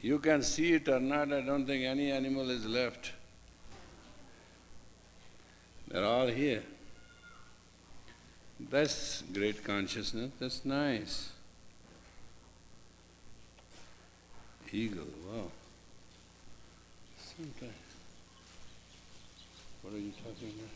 You can see it or not, I don't think any animal is left. They're all here. That's great consciousness, that's nice. Eagle, wow. Sometimes. What are you talking about?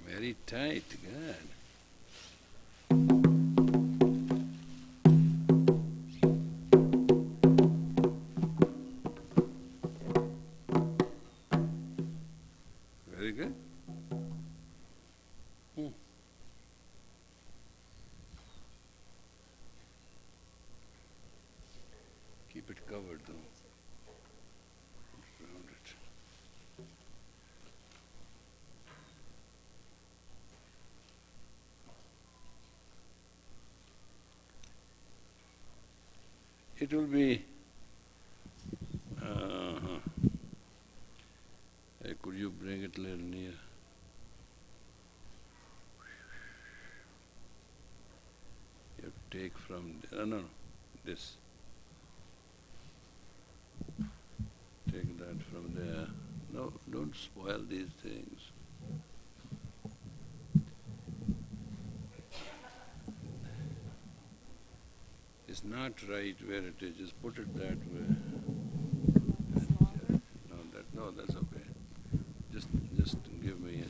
Very tight, good. Very good. Keep it covered though. Around it. It will be… Hey, could you bring it a little near? You have to take from… no, this. Take that from there. No, don't spoil these things. It's not right where it is, just put it that way. No, that's okay. Just give me a…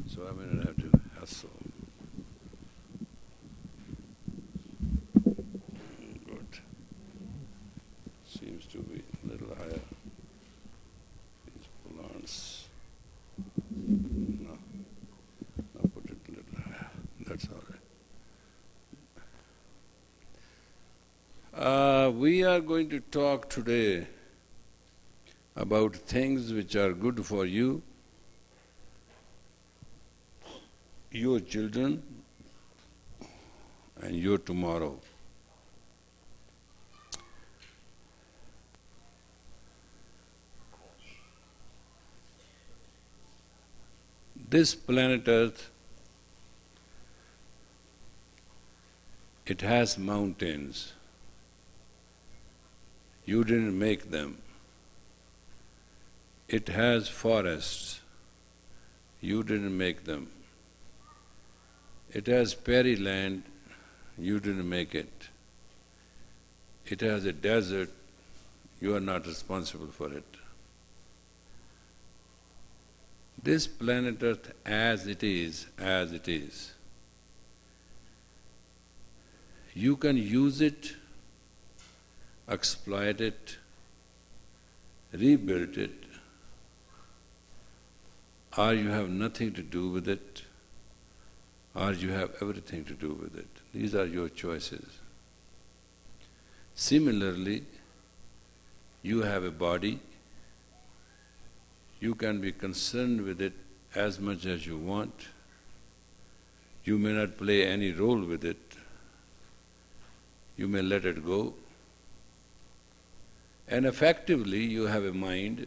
so I may not have to hustle. Good. Seems to be a little higher. These plants. No, put it a little higher. That's all right. We are going to talk today about things which are good for you, your children, and your tomorrow. This planet Earth, it has mountains. You didn't make them. It has forests. You didn't make them. It has prairie land. You didn't make it. It has a desert. You are not responsible for it. This planet Earth as it is, you can use it, exploit it, rebuild it, or you have nothing to do with it, or you have everything to do with it. These are your choices. Similarly, you have a body, you can be concerned with it as much as you want. You may not play any role with it. You may let it go. And effectively, you have a mind,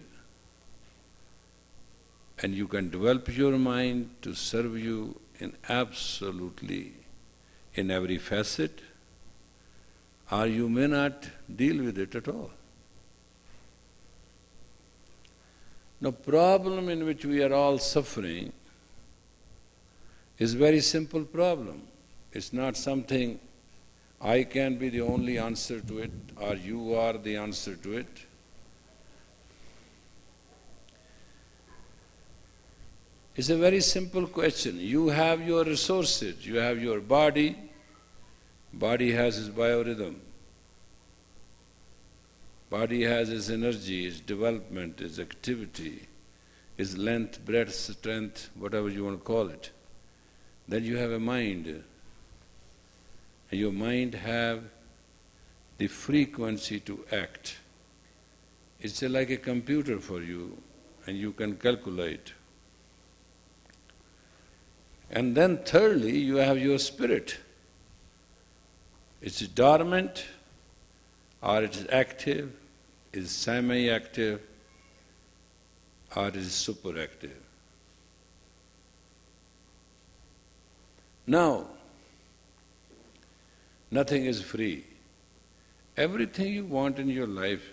and you can develop your mind to serve you in absolutely in every facet, or you may not deal with it at all. Now, problem in which we are all suffering is very simple problem. It's not something I can be the only answer to it or you are the answer to it. It's a very simple question. You have your resources, you have your body, body has its biorhythm, body has its energy, its development, its activity, its length, breadth, strength, whatever you want to call it. Then you have a mind, and your mind have the frequency to act. It's like a computer for you, and you can calculate. And then thirdly, you have your spirit. It's dormant, or it is active, is semi-active, or it is superactive. Now, nothing is free. Everything you want in your life,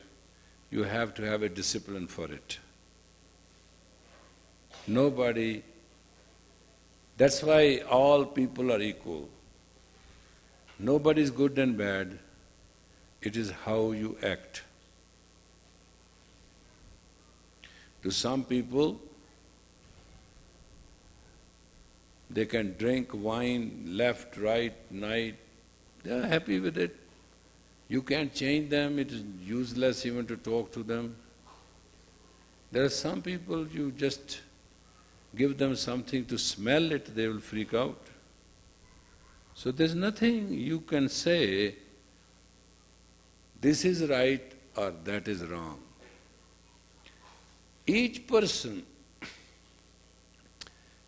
you have to have a discipline for it. Nobody. That's why all people are equal. Nobody is good and bad, it is how you act. To some people, they can drink wine left, right, night, they are happy with it. You can't change them, it is useless even to talk to them. There are some people you just give them something to smell it, they will freak out. So there's nothing you can say, this is right or that is wrong. Each person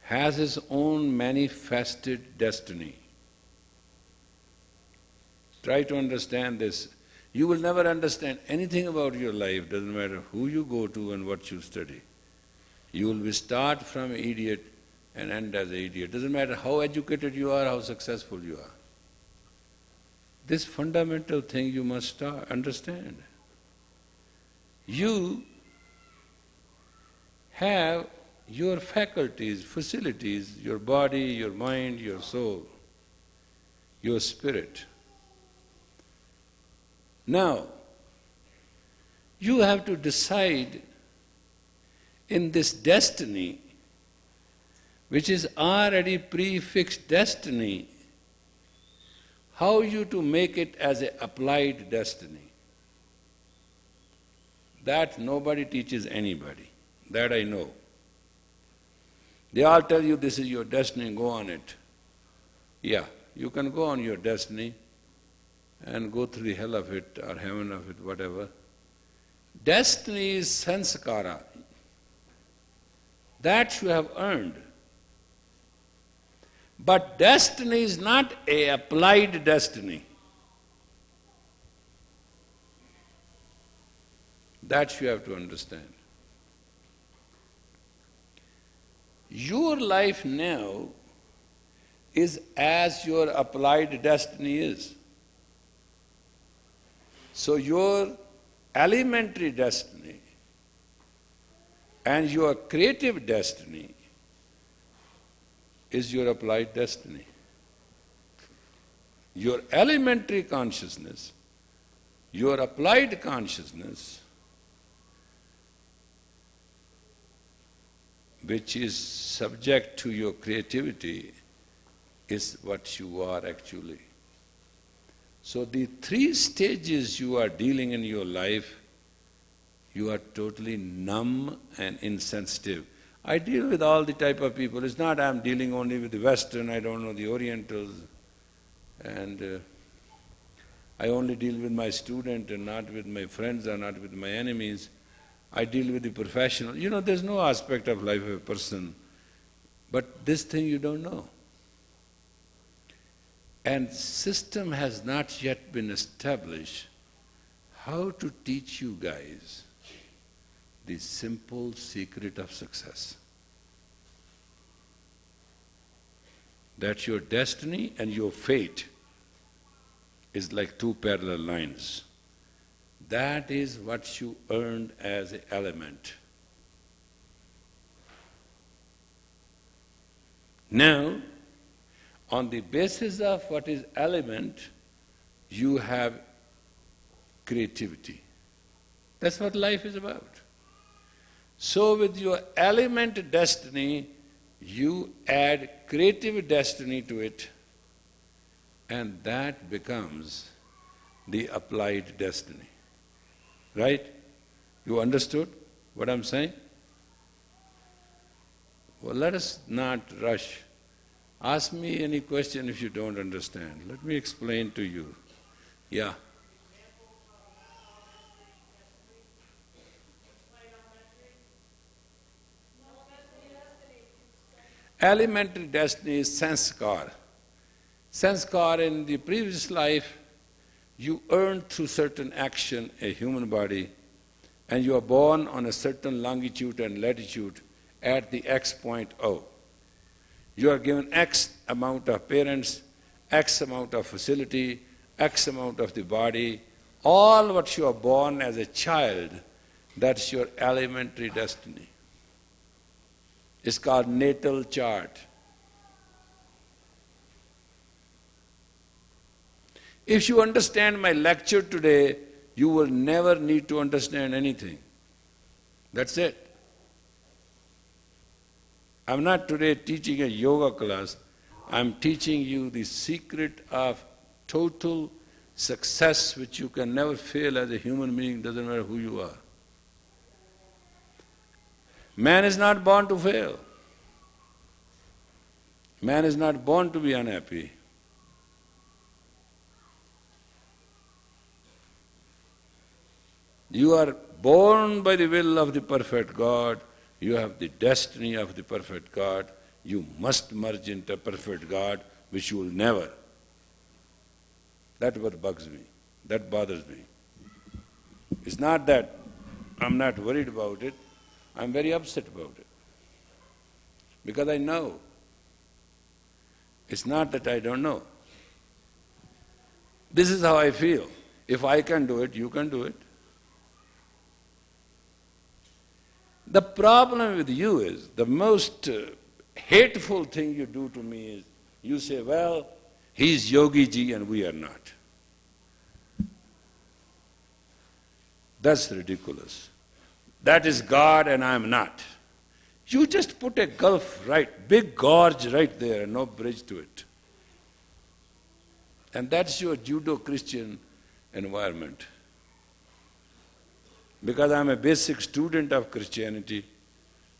has his own manifested destiny. Try to understand this. You will never understand anything about your life, doesn't matter who you go to and what you study. You will be start from idiot and end as an idiot. Doesn't matter how educated you are, how successful you are. This fundamental thing you must understand. You have your faculties, facilities, your body, your mind, your soul, your spirit. Now, you have to decide in this destiny, which is already prefixed destiny, how you to make it as an applied destiny. That nobody teaches anybody, that I know. They all tell you this is your destiny, go on it. Yeah, you can go on your destiny and go through the hell of it or heaven of it, whatever. Destiny is sanskara. That you have earned. But destiny is not a applied destiny. That you have to understand. Your life now is as your applied destiny is. So your elementary destiny and your creative destiny is your applied destiny. Your elementary consciousness, your applied consciousness, which is subject to your creativity, is what you are actually. So the three stages you are dealing in your life, you are totally numb and insensitive. I deal with all the type of people. It's not I'm dealing only with the Western, I don't know the Orientals, and I only deal with my student and not with my friends or not with my enemies. I deal with the professional. You know, there's no aspect of life of a person, but this thing you don't know. And system has not yet been established how to teach you guys the simple secret of success. That your destiny and your fate is like two parallel lines. That is what you earned as an element. Now, on the basis of what is element, you have creativity. That's what life is about. So with your element destiny, you add creative destiny to it, and that becomes the applied destiny. Right? You understood what I'm saying? Well, let us not rush. Ask me any question if you don't understand. Let me explain to you. Yeah. Elementary destiny is sanskar. Sanskar, in the previous life, you earned through certain action a human body, and you are born on a certain longitude and latitude at the X point O. You are given X amount of parents, X amount of facility, X amount of the body. All what you are born as a child, that's your elementary destiny. It's called natal chart. If you understand my lecture today, you will never need to understand anything. That's it. I'm not today teaching a yoga class. I'm teaching you the secret of total success which you can never fail as a human being, doesn't matter who you are. Man is not born to fail. Man is not born to be unhappy. You are born by the will of the perfect God. You have the destiny of the perfect God. You must merge into perfect God, which you will never. That's what bugs me. That bothers me. It's not that I'm not worried about it. I'm very upset about it. Because I know. It's not that I don't know. This is how I feel. If I can do it, you can do it. The problem with you is, the most hateful thing you do to me is, you say, well, he's Yogi Ji and we are not. That's ridiculous. That is God and I'm not. You just put a gulf big gorge right there and no bridge to it. And that's your Judo-Christian environment. Because I'm a basic student of Christianity,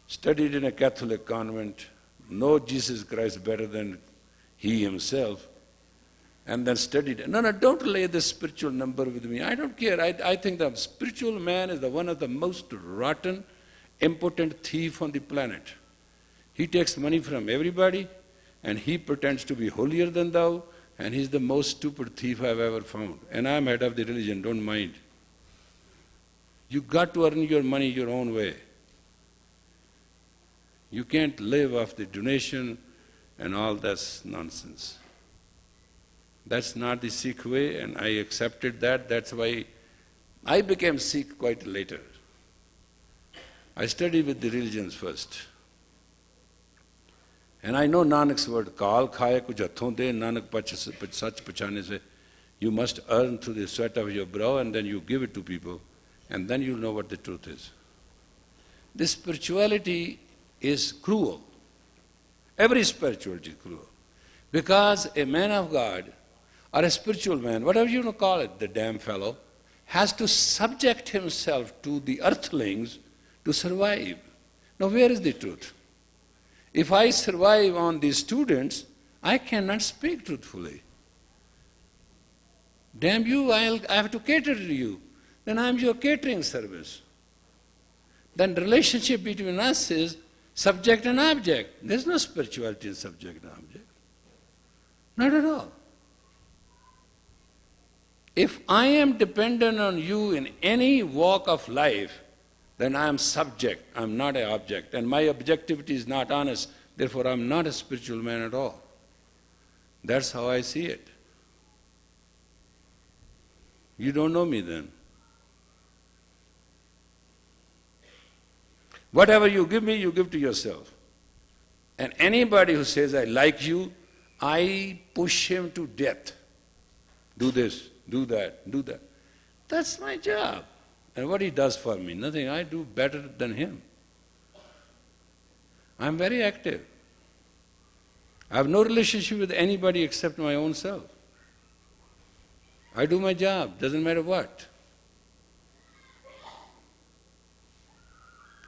studied in a Catholic convent, know Jesus Christ better than he himself, and then studied. No, don't lay the spiritual number with me. I don't care. I think the spiritual man is one of the most rotten, impotent thief on the planet. He takes money from everybody, and he pretends to be holier than thou, and he's the most stupid thief I've ever found. And I'm head of the religion, don't mind. You got to earn your money your own way. You can't live off the donation and all that's nonsense. That's not the Sikh way, and I accepted that. That's why I became Sikh quite later. I studied with the religions first. And I know Nanak's word, Kaal khaaye kuch hathon de, Nanak sach pachane se. You must earn through the sweat of your brow and then you give it to people. And then you'll know what the truth is. This spirituality is cruel. Every spirituality is cruel. Because a man of God, or a spiritual man, whatever you want to call it, the damn fellow, has to subject himself to the earthlings to survive. Now where is the truth? If I survive on these students, I cannot speak truthfully. Damn you, I have to cater to you. Then I'm your catering service. Then the relationship between us is subject and object. There's no spirituality in subject and object. Not at all. If I am dependent on you in any walk of life, then I am subject, I'm not an object. And my objectivity is not honest, therefore I'm not a spiritual man at all. That's how I see it. You don't know me then. Whatever you give me, you give to yourself. And anybody who says, I like you, I push him to death. Do this, do that, do that. That's my job. And what he does for me? Nothing. I do better than him. I'm very active. I have no relationship with anybody except my own self. I do my job, doesn't matter what.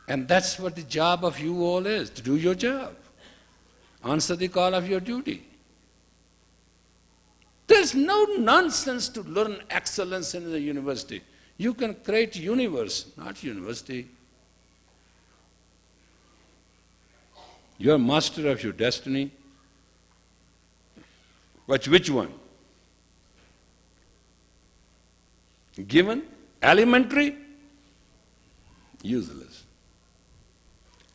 And that's what the job of you all is, to do your job. Answer the call of your duty. There's no nonsense to learn excellence in the university. You can create universe, not university. You are master of your destiny. But which one? Given? Elementary? Useless.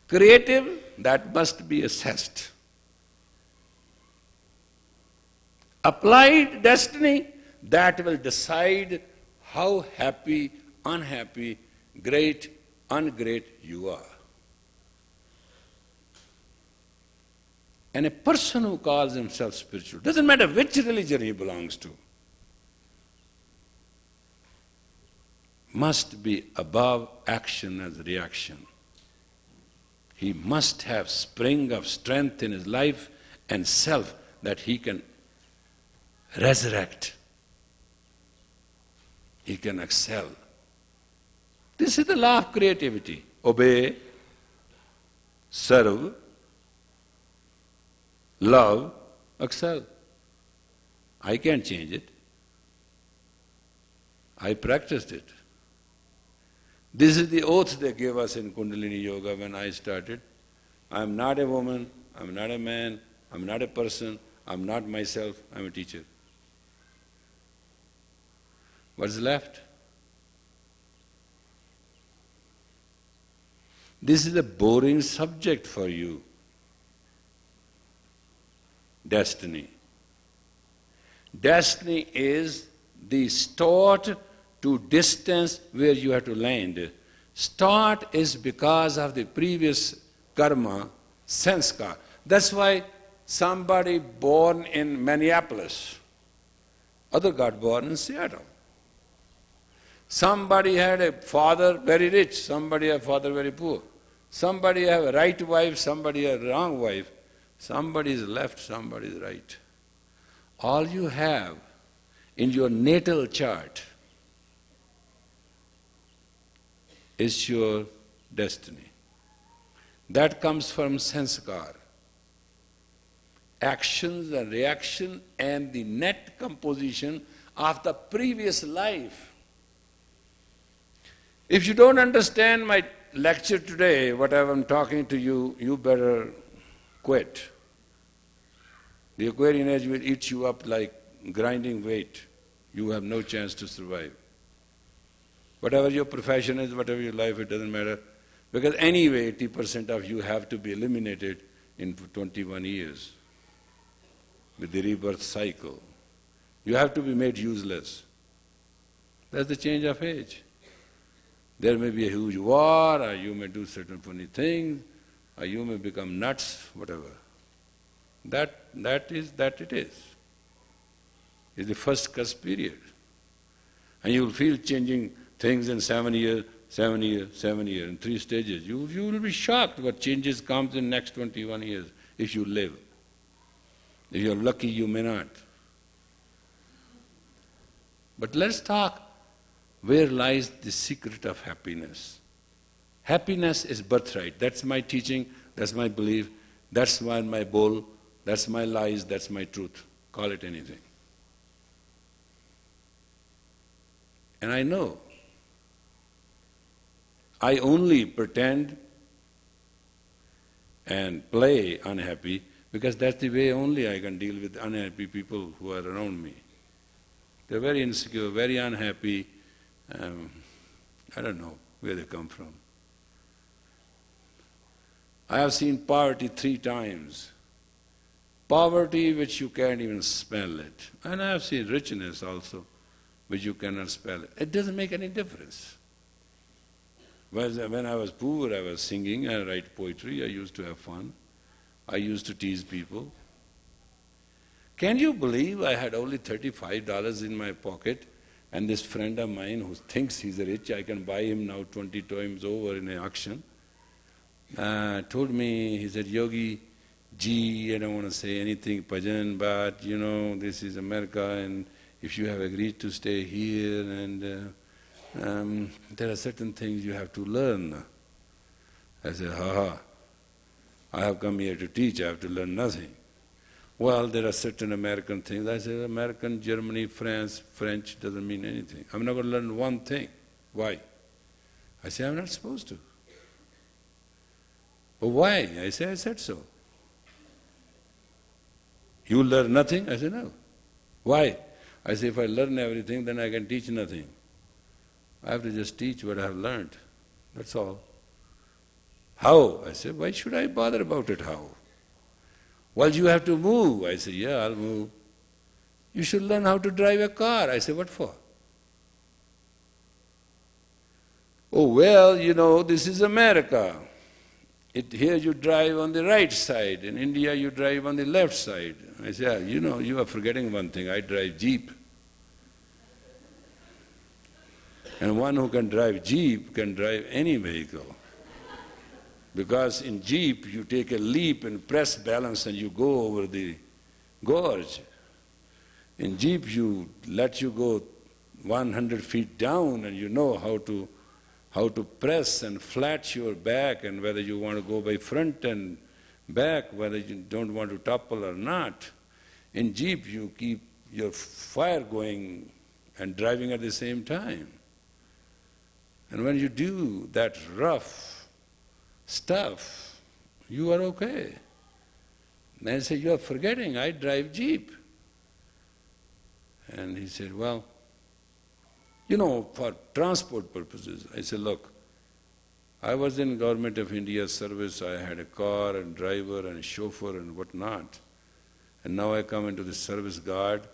Creative? That must be assessed. Applied destiny? That will decide how happy, unhappy, great, ungreat you are. And a person who calls himself spiritual, doesn't matter which religion he belongs to, must be above action as reaction. He must have spring of strength in his life and self that he can resurrect. He can excel. This is the law of creativity. Obey, serve, love, excel. I can't change it. I practiced it. This is the oath they gave us in Kundalini Yoga when I started. I am not a woman, I am not a man, I am not a person, I am not myself, I am a teacher. What's left? This is a boring subject for you. Destiny. Destiny is the start to distance where you have to land. Start is because of the previous karma, sanskar. That's why somebody born in Minneapolis, other got born in Seattle. Somebody had a father very rich, somebody had a father very poor. Somebody have a right wife, somebody have a wrong wife. Somebody is left, somebody is right. All you have in your natal chart is your destiny. That comes from sanskar. Actions and reaction and the net composition of the previous life. If you don't understand my lecture today, what I'm talking to you, you better quit. The Aquarian age will eat you up like grinding weight. You have no chance to survive. Whatever your profession is, whatever your life, it doesn't matter. Because anyway, 80% of you have to be eliminated in 21 years with the rebirth cycle. You have to be made useless. That's the change of age. There may be a huge war, or you may do certain funny things, or you may become nuts, whatever. That it is. It's the first cusp period. And you will feel changing things in 7 years, 7 years, 7 years, in 3 stages. You will be shocked what changes comes in next 21 years if you live. If you're lucky, you may not. But let's talk where lies the secret of happiness. Happiness is birthright. That's my teaching, that's my belief, that's my bowl, that's my lies, that's my truth. Call it anything. And I know I only pretend and play unhappy because that's the way only I can deal with unhappy people who are around me. They're very insecure, very unhappy. I don't know where they come from. I have seen poverty 3 times. Poverty which you can't even smell it. And I have seen richness also, which you cannot spell it. It doesn't make any difference. When I was poor, I was singing, I write poetry, I used to have fun. I used to tease people. Can you believe I had only $35 in my pocket, and this friend of mine who thinks he's rich, I can buy him now 20 times over in an auction, told me, he said, Yogi, gee, I don't want to say anything, Bhajan, but you know, this is America, and if you have agreed to stay here, and there are certain things you have to learn. I said, I have come here to teach, I have to learn nothing. Well, there are certain American things. I said, American, Germany, France, French doesn't mean anything. I'm not going to learn one thing. Why? I said, I'm not supposed to. But why? I said so. You learn nothing? I said, no. Why? I said, if I learn everything, then I can teach nothing. I have to just teach what I have learned. That's all. How? I said, why should I bother about it, how? Well, you have to move. I said, yeah, I'll move. You should learn how to drive a car. I said, what for? Oh, well, you know, this is America. Here you drive on the right side. In India, you drive on the left side. I said, yeah, you know, you are forgetting one thing. I drive Jeep. And one who can drive Jeep can drive any vehicle. Because in Jeep, you take a leap and press balance and you go over the gorge. In Jeep, you let you go 100 feet down and you know how to press and flat your back, and whether you want to go by front and back, whether you don't want to topple or not. In Jeep, you keep your fire going and driving at the same time. And when you do that rough stuff, you are okay. And I said, you are forgetting, I drive Jeep. And he said, well, you know, for transport purposes. I said, look, I was in Government of India service, I had a car and driver and a chauffeur and whatnot. And now I come into the service guard,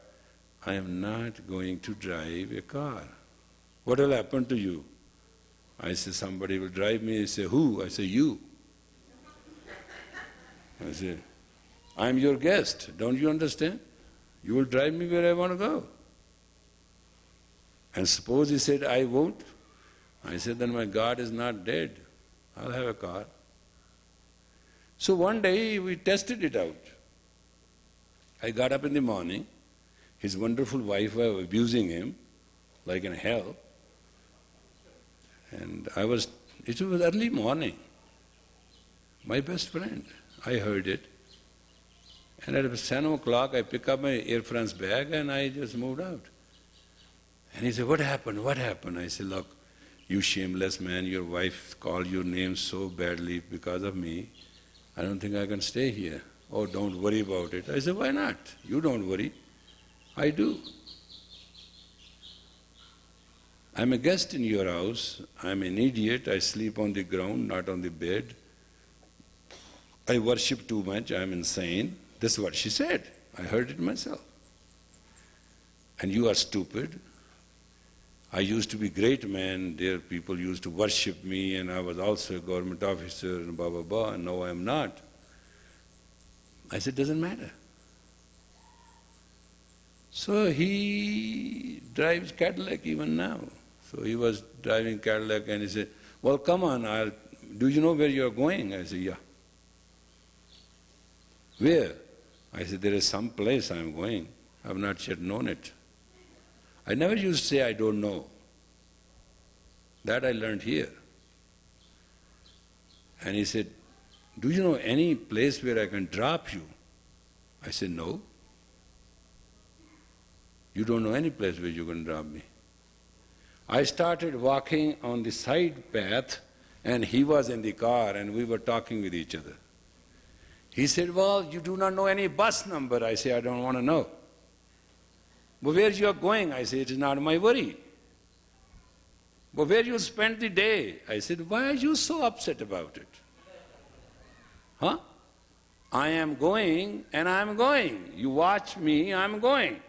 I am not going to drive a car. What will happen to you? I say, somebody will drive me. He say, who? I say, you. I say, I'm your guest, don't you understand? You will drive me where I want to go. And suppose he said, I won't. I said, then my God is not dead. I'll have a car. So one day we tested it out. I got up in the morning. His wonderful wife was abusing him like in hell. And it was early morning. My best friend, I heard it. And at 10 o'clock I pick up my Air France bag and I just moved out. And he said, what happened? What happened? I said, look, you shameless man, your wife called your name so badly because of me. I don't think I can stay here. Oh, don't worry about it. I said, why not? You don't worry. I do. I'm a guest in your house. I'm an idiot. I sleep on the ground, not on the bed. I worship too much. I'm insane. This is what she said. I heard it myself. And you are stupid. I used to be a great man. There people used to worship me, and I was also a government officer and blah, blah, blah, and now I am not. I said, doesn't matter. So he drives Cadillac even now. So he was driving Cadillac and he said, well, come on, do you know where you are going? I said, yeah. Where? I said, there is some place I am going. I have not yet known it. I never used to say I don't know. That I learned here. And he said, do you know any place where I can drop you? I said, no. You don't know any place where you can drop me. I started walking on the side path and he was in the car and we were talking with each other. He said, well, you do not know any bus number. I said, I don't want to know. But where you are going? I said, it is not my worry. But where you spend the day? I said, why are you so upset about it? Huh? I am going and I am going. You watch me, I am going.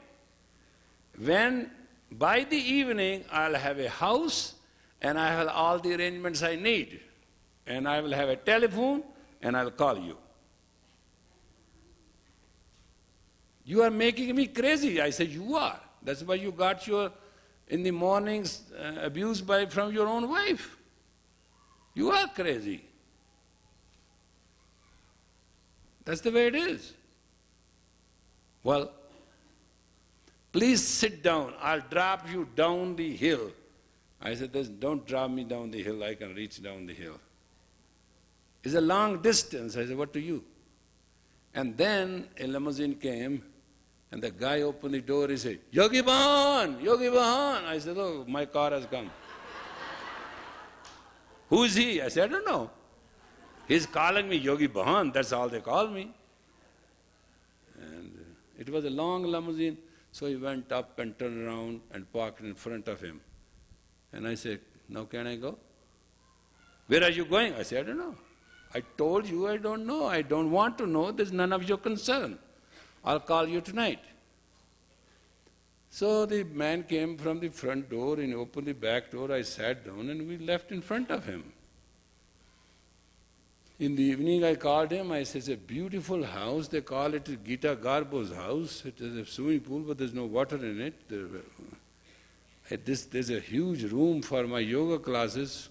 When by the evening I'll have a house and I have all the arrangements I need. And I will have a telephone and I'll call you. You are making me crazy. I said, you are. That's why you got your, in the mornings, abused from your own wife. You are crazy. That's the way it is. Well, please sit down. I'll drop you down the hill. I said, don't drop me down the hill. I can reach down the hill. It's a long distance. I said, what to you? And then a limousine came, and the guy opened the door. He said, Yogi Bhajan, Yogi Bhajan. I said, oh, my car has come. Who is he? I said, I don't know. He's calling me Yogi Bhajan. That's all they call me. And it was a long limousine, so he went up and turned around and parked in front of him. And I said, now can I go? Where are you going? I said, I don't know. I told you I don't know. I don't want to know. There's none of your concern. I'll call you tonight. So the man came from the front door and opened the back door. I sat down and we left in front of him. In the evening I called him. I said, it's a beautiful house. They call it Gita Garbo's house. It is a swimming pool, but there's no water in it. There's a huge room for my yoga classes.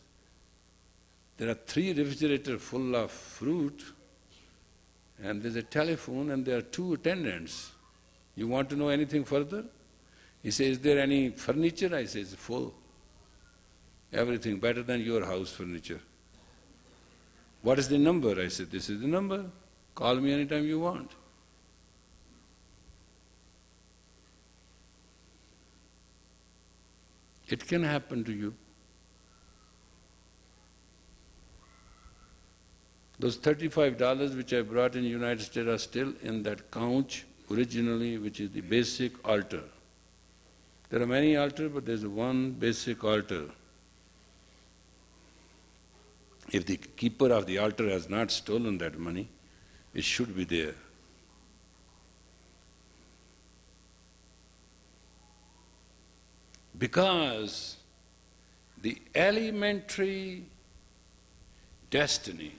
There are 3 refrigerators full of fruit, and there's a telephone, and there are 2 attendants. You want to know anything further? He says, is there any furniture? I say, it's full. Everything better than your house furniture. What is the number? I said, this is the number. Call me anytime you want. It can happen to you. Those $35 which I brought in the United States are still in that couch originally, which is the basic altar. There are many altars, but there's one basic altar. If the keeper of the altar has not stolen that money, it should be there. Because the elementary destiny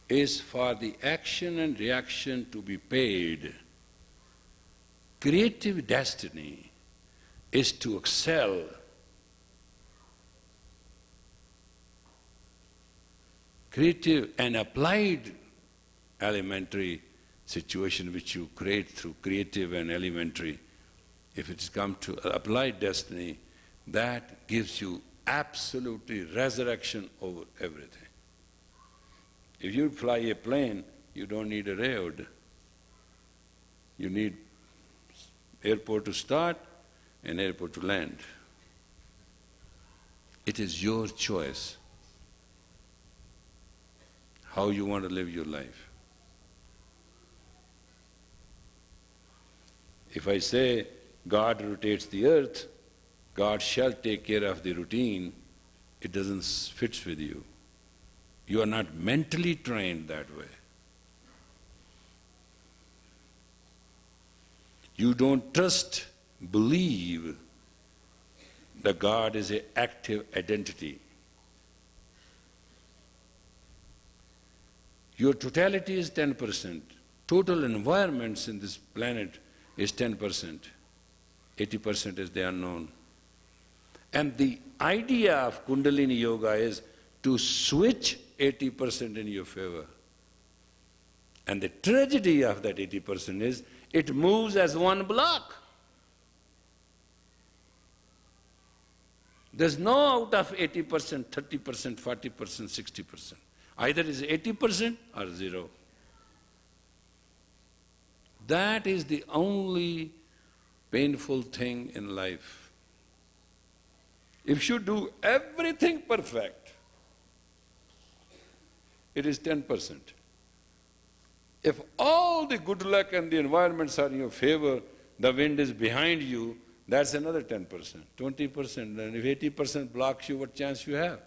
is for the action and reaction to be paid. Creative destiny is to excel. Creative and applied elementary situation which you create through creative and elementary, if it's come to applied destiny, that gives you absolutely resurrection over everything. If you fly a plane, you don't need a road. You need airport to start and airport to land. It is your choice how you want to live your life. If I say God rotates the earth, God shall take care of the routine, it doesn't fit with you. You are not mentally trained that way. You don't trust, believe that God is an active identity. Your totality is 10%. Total environments in this planet is 10%. 80% is the unknown. And the idea of Kundalini Yoga is to switch 80% in your favor. And the tragedy of that 80% is it moves as one block. There's no out of 80%, 30%, 40%, 60%. Either it's 80% or 0. That is the only painful thing in life. If you do everything perfect, it is 10%. If all the good luck and the environments are in your favor, the wind is behind you, that's another 10%, 20%. And if 80% blocks you, what chance you have?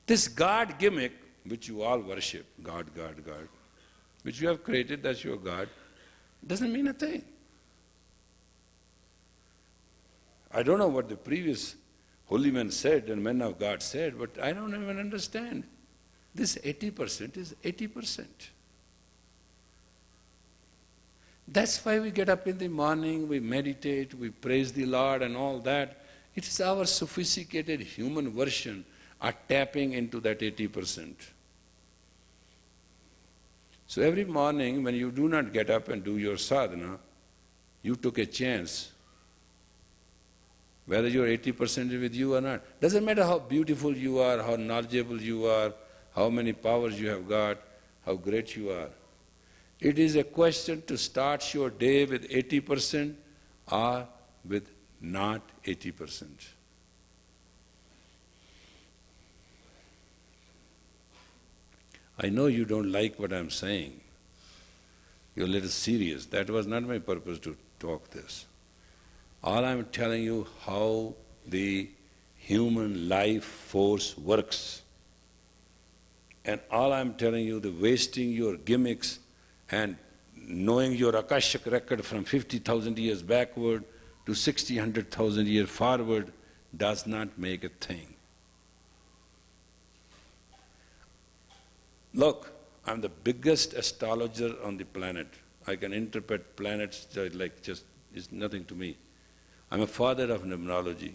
This God gimmick, which you all worship, God, God, God, which you have created, that's your God, doesn't mean a thing. I don't know what the previous holy men said and men of God said, but I don't even understand. This 80% is 80%. That's why we get up in the morning, we meditate, we praise the Lord and all that. It is our sophisticated human version are tapping into that 80%. So every morning when you do not get up and do your sadhana, you took a chance, whether you are 80% with you or not. Doesn't matter how beautiful you are, how knowledgeable you are, how many powers you have got, how great you are. It is a question to start your day with 80% or with not 80%. I know you don't like what I'm saying. You're a little serious. That was not my purpose to talk this. All I'm telling you how the human life force works. And all I'm telling you, the wasting your gimmicks and knowing your Akashic record from 50,000 years backward to 60, 100,000 years forward does not make a thing. Look, I'm the biggest astrologer on the planet. I can interpret planets like just, it's nothing to me. I'm a father of numerology.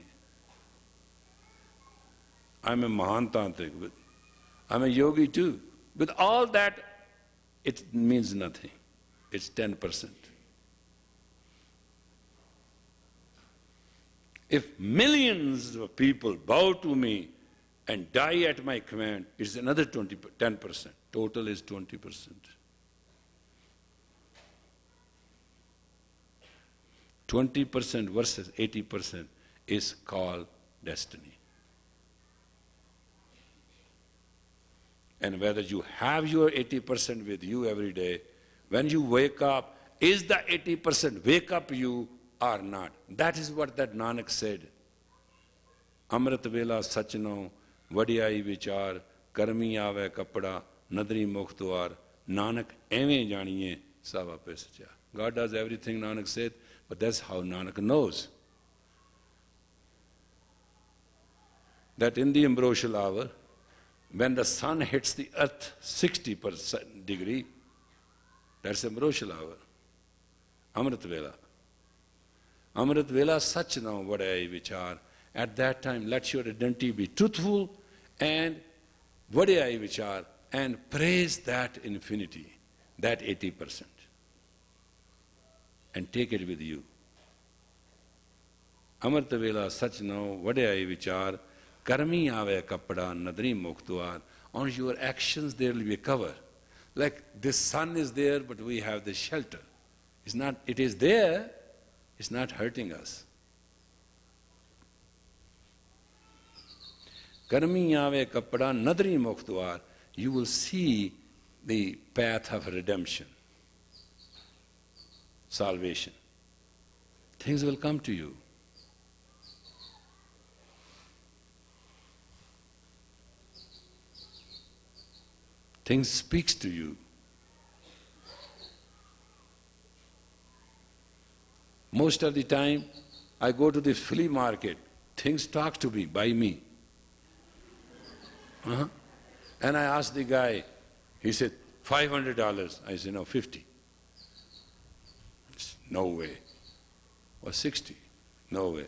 I'm a Mahantantrik. I'm a yogi too. With all that, it means nothing. It's 10%. If millions of people bow to me and die at my command, it's another 10%. Total is 20%. 20% versus 80% is called destiny. And whether you have your 80% with you every day, when you wake up, is the 80% wake up you or not? That is what that Nanak said. Amrit vela sachno vadiyai vichar karmi ave kapda nadri mukhtuar Nanak eve janiye sava pe sacha. God does everything Nanak said, but that's how Nanak knows. That in the ambrosial hour, when the sun hits the earth 60% degree, that's ambrosial hour. Amrit vela. Amrit vela sachna vadiyai vichar. At that time, let your identity be truthful and vadiyai vichar, and praise that infinity, that 80%, and take it with you. Amrita vela sachno vadiyai vichar, karmi ave kapda nadri muktuar. On your actions there will be a cover. Like this sun is there, but we have this shelter. It is there, it's not hurting us. Karmi ave kapda nadri muktuar. You will see the path of redemption, salvation. Things will come to you. Things speaks to you. Most of the time, I go to the flea market, things talk to me, by me. And I asked the guy, he said, $500. I said, no, 50. No way. Or 60. No way.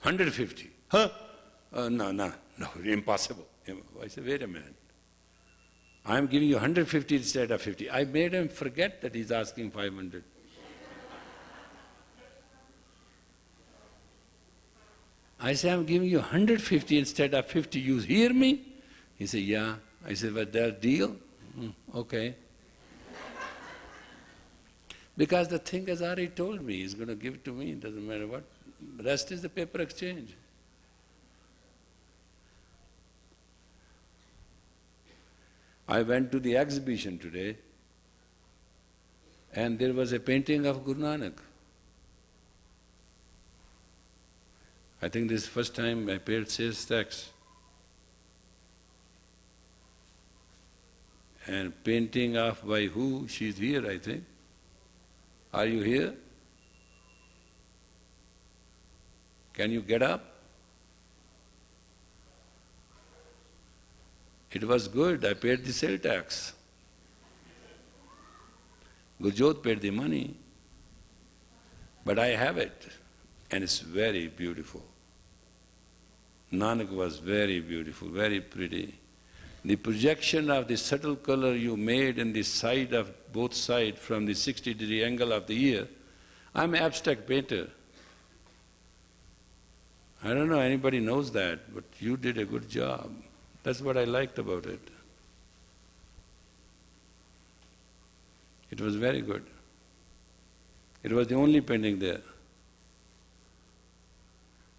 150. Huh? No, impossible. I said, wait a minute. I'm giving you 150 instead of 50. I made him forget that he's asking 500. I said, I'm giving you 150 instead of 50. You hear me? He said, yeah. I said, well, that deal? Okay. Because the thing has already told me, he's going to give it to me, it doesn't matter what. The rest is the paper exchange. I went to the exhibition today, and there was a painting of Guru Nanak. I think this is the first time I paid sales tax. And painting of by who? She's here, I think. Are you here? Can you get up? It was good, I paid the sale tax. Gurjot paid the money, but I have it, and it's very beautiful. Nanak was very beautiful, very pretty. The projection of the subtle color you made in the side of both sides from the 60-degree angle of the ear, I'm an abstract painter. I don't know anybody knows that, but you did a good job. That's what I liked about it. It was very good. It was the only painting there.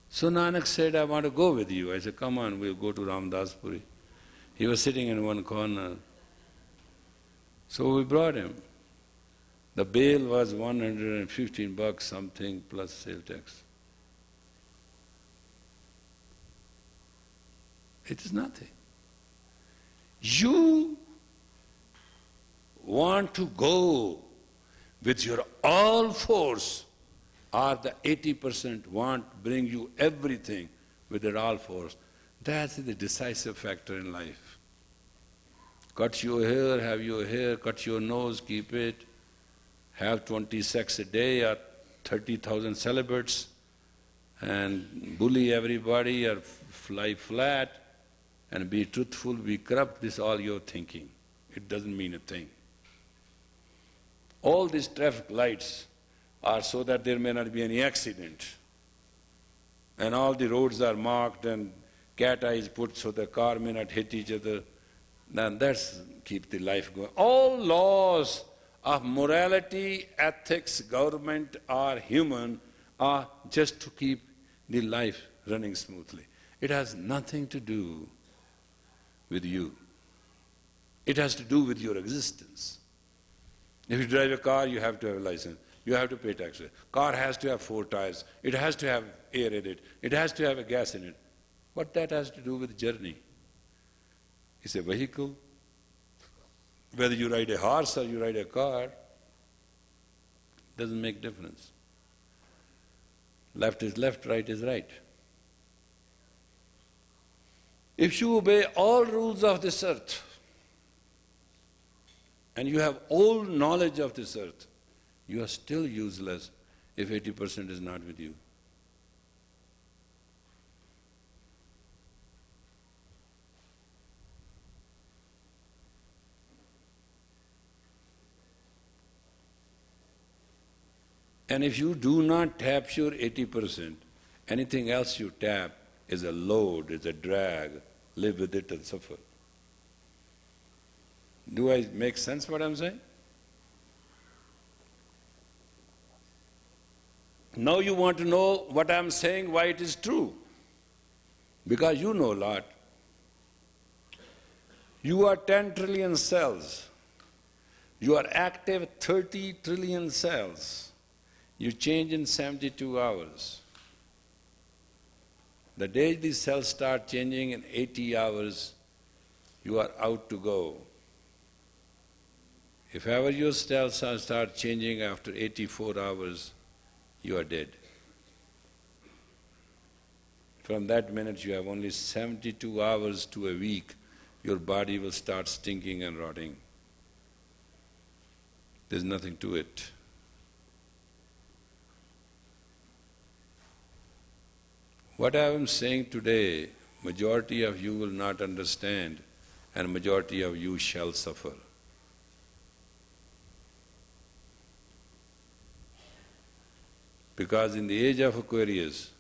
So Nanak said, I want to go with you. I said, come on, we'll go to Ramdaspuri. He was sitting in one corner. So we brought him. The bail was $115 something plus sale tax. It is nothing. You want to go with your all force, or the 80% want bring you everything with their all force. That's the decisive factor in life. Cut your hair, have your hair, cut your nose, keep it, have 20 sex a day or 30,000 celibates and bully everybody or fly flat and be truthful, be corrupt, this is all your thinking. It doesn't mean a thing. All these traffic lights are so that there may not be any accident. And all the roads are marked and cat eyes put so the car may not hit each other. Then that's keep the life going. All laws of morality, ethics, government or human are just to keep the life running smoothly. It has nothing to do with you. It has to do with your existence. If you drive a car, you have to have a license. You have to pay taxes. Car has to have 4 tires. It has to have air in it. It has to have a gas in it. What that has to do with journey? It's a vehicle. Whether you ride a horse or you ride a car, doesn't make difference. Left is left, right is right. If you obey all rules of this earth, and you have all knowledge of this earth, you are still useless if 80% is not with you. And if you do not tap your 80%, anything else you tap is a load, is a drag. Live with it and suffer. Do I make sense what I'm saying? Now you want to know what I'm saying, why it is true. Because you know a lot. You are 10 trillion cells. You are active 30 trillion cells. You change in 72 hours. The day these cells start changing in 80 hours, you are out to go. If ever your cells start changing after 84 hours, you are dead. From that minute you have only 72 hours to a week, your body will start stinking and rotting. There's nothing to it. What I am saying today, majority of you will not understand and majority of you shall suffer. Because in the age of Aquarius,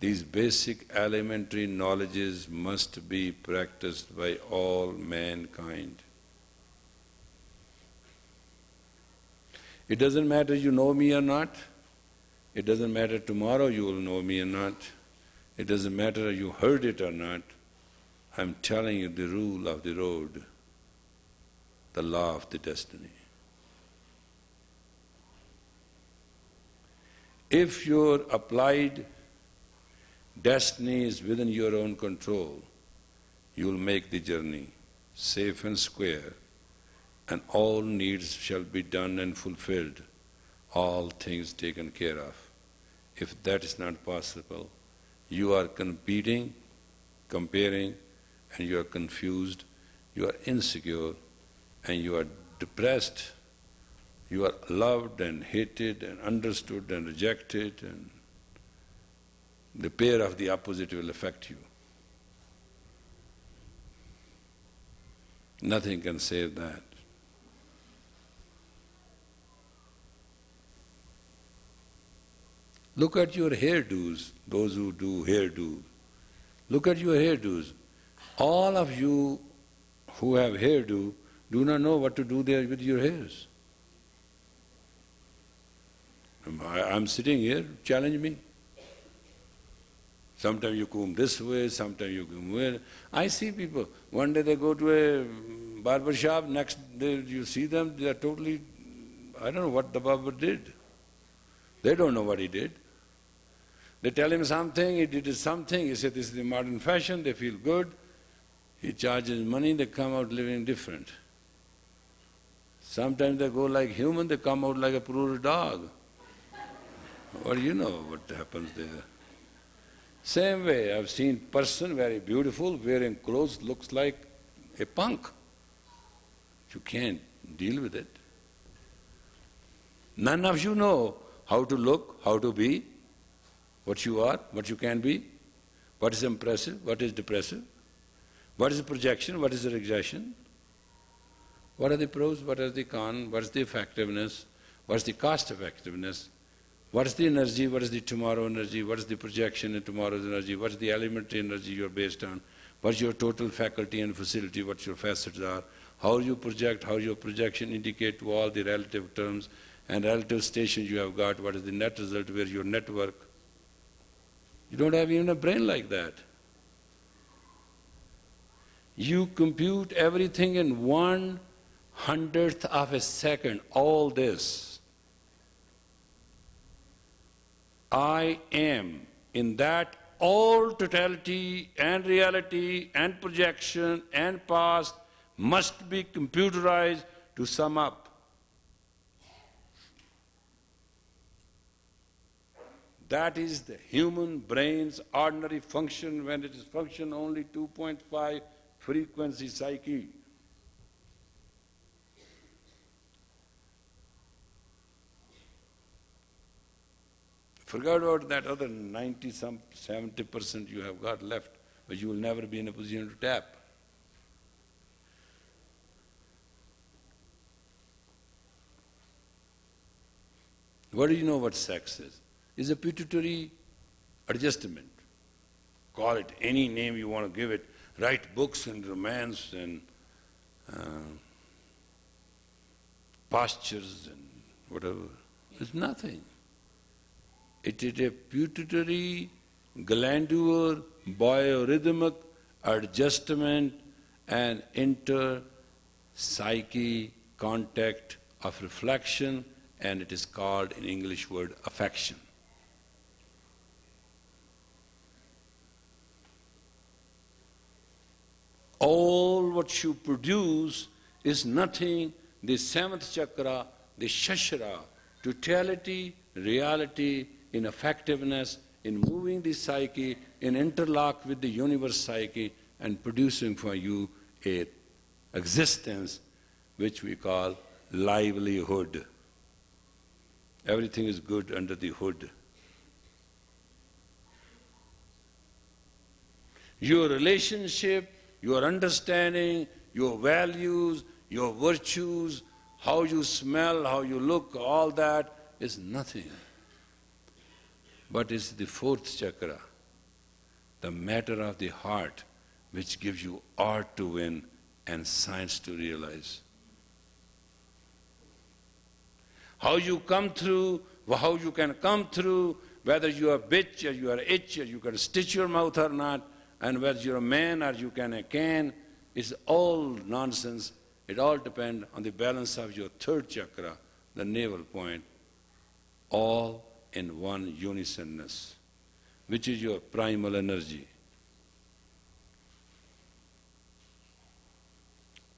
these basic elementary knowledges must be practiced by all mankind. It doesn't matter you know me or not. It doesn't matter tomorrow you will know me or not. It doesn't matter you heard it or not. I'm telling you the rule of the road, the law of the destiny. If your applied destiny is within your own control, you will make the journey safe and square, and all needs shall be done and fulfilled, all things taken care of. If that is not possible, you are competing, comparing, and you are confused, you are insecure, and you are depressed, you are loved and hated and understood and rejected, and the pair of the opposite will affect you. Nothing can save that. Look at your hairdos, those who do hairdo. Look at your hairdos. All of you who have hairdo do not know what to do there with your hairs. I'm sitting here, challenge me. Sometimes you comb this way, sometimes you comb where. I see people, one day they go to a barber shop, next day you see them, they are totally, I don't know what the barber did. They don't know what he did. They tell him something, he did something, he said this is the modern fashion, they feel good. He charges money, they come out living different. Sometimes they go like human, they come out like a poor dog. What do you know what happens there? Same way, I've seen person very beautiful, wearing clothes, looks like a punk. You can't deal with it. None of you know how to look, how to be, what you are, what you can be, what is impressive, what is depressive, what is the projection, what is the regression, what are the pros, what are the cons, what is the effectiveness, what is the cost effectiveness, what is the energy, what is the tomorrow energy, what is the projection in tomorrow's energy, what is the elementary energy you are based on, what is your total faculty and facility, what your facets are, how you project, how your projection indicate to all the relative terms and relative stations you have got, what is the net result, where your network. You don't have even a brain like that. You compute everything in 1/100th of a second, all this. I am, in that all totality and reality and projection and past must be computerized to sum up. That is the human brain's ordinary function when it is function only 2.5 frequency psyche. Forget about that other 70% you have got left, but you will never be in a position to tap. What do you know what sex is? It's a pituitary adjustment. Call it any name you want to give it. Write books and romance and postures and whatever. It's nothing. It is a pituitary, glandular, biorhythmic adjustment and inter-psyche contact of reflection, and it is called in English word affection. All what you produce is nothing, the seventh chakra, the shashra, totality, reality, in effectiveness, in moving the psyche, in interlock with the universe psyche, and producing for you a existence which we call livelihood. Everything is good under the hood. Your relationship, your understanding, your values, your virtues, how you smell, how you look, all that is nothing. But it's the fourth chakra, the matter of the heart, which gives you art to win and science to realize. How you come through, how you can come through, whether you are bitch or you are itch or you can stitch your mouth or not, and whether you're a man or you can, it's all nonsense. It all depends on the balance of your third chakra, the navel point, all in one unisonness, which is your primal energy.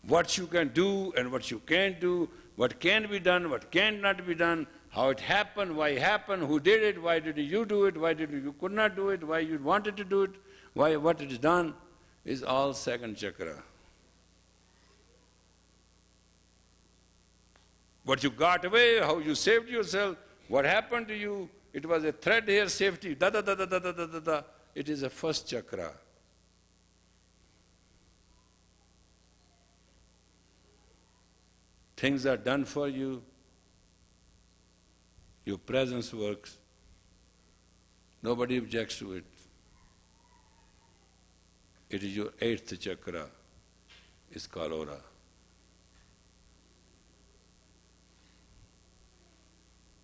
What you can do and what you can't do, what can be done, what cannot be done, how it happened, why it happened, who did it, why did you do it, why did you could not do it, why you wanted to do it, why what it is done, is all second chakra. What you got away, how you saved yourself, what happened to you, it was a thread here, safety, da da da da da da da da da. It is a first chakra. Things are done for you, your presence works, nobody objects to it. It is your eighth chakra, it's called aura.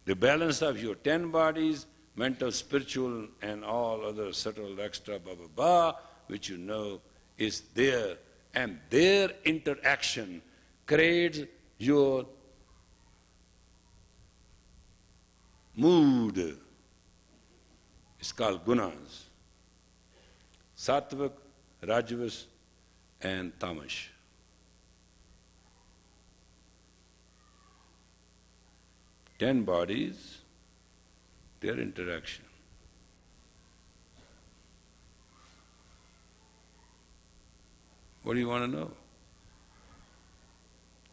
The balance of your 10 bodies, mental, spiritual and all other subtle extra blah blah blah, which you know is there, and their interaction creates your mood. It's called gunas. Sattvic, Rajavas and Tamas. 10 bodies, their interaction. What do you want to know?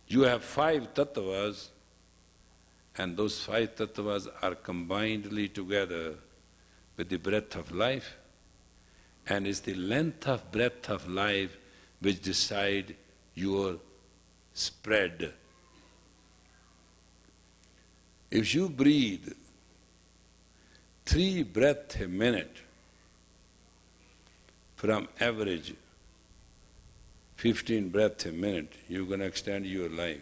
You have 5 tattvas, and those 5 tattvas are combinedly together with the breath of life, and it's the length of breath of life which decide your spread. If you breathe 3 breaths a minute, from average 15 breaths a minute, you're going to extend your life.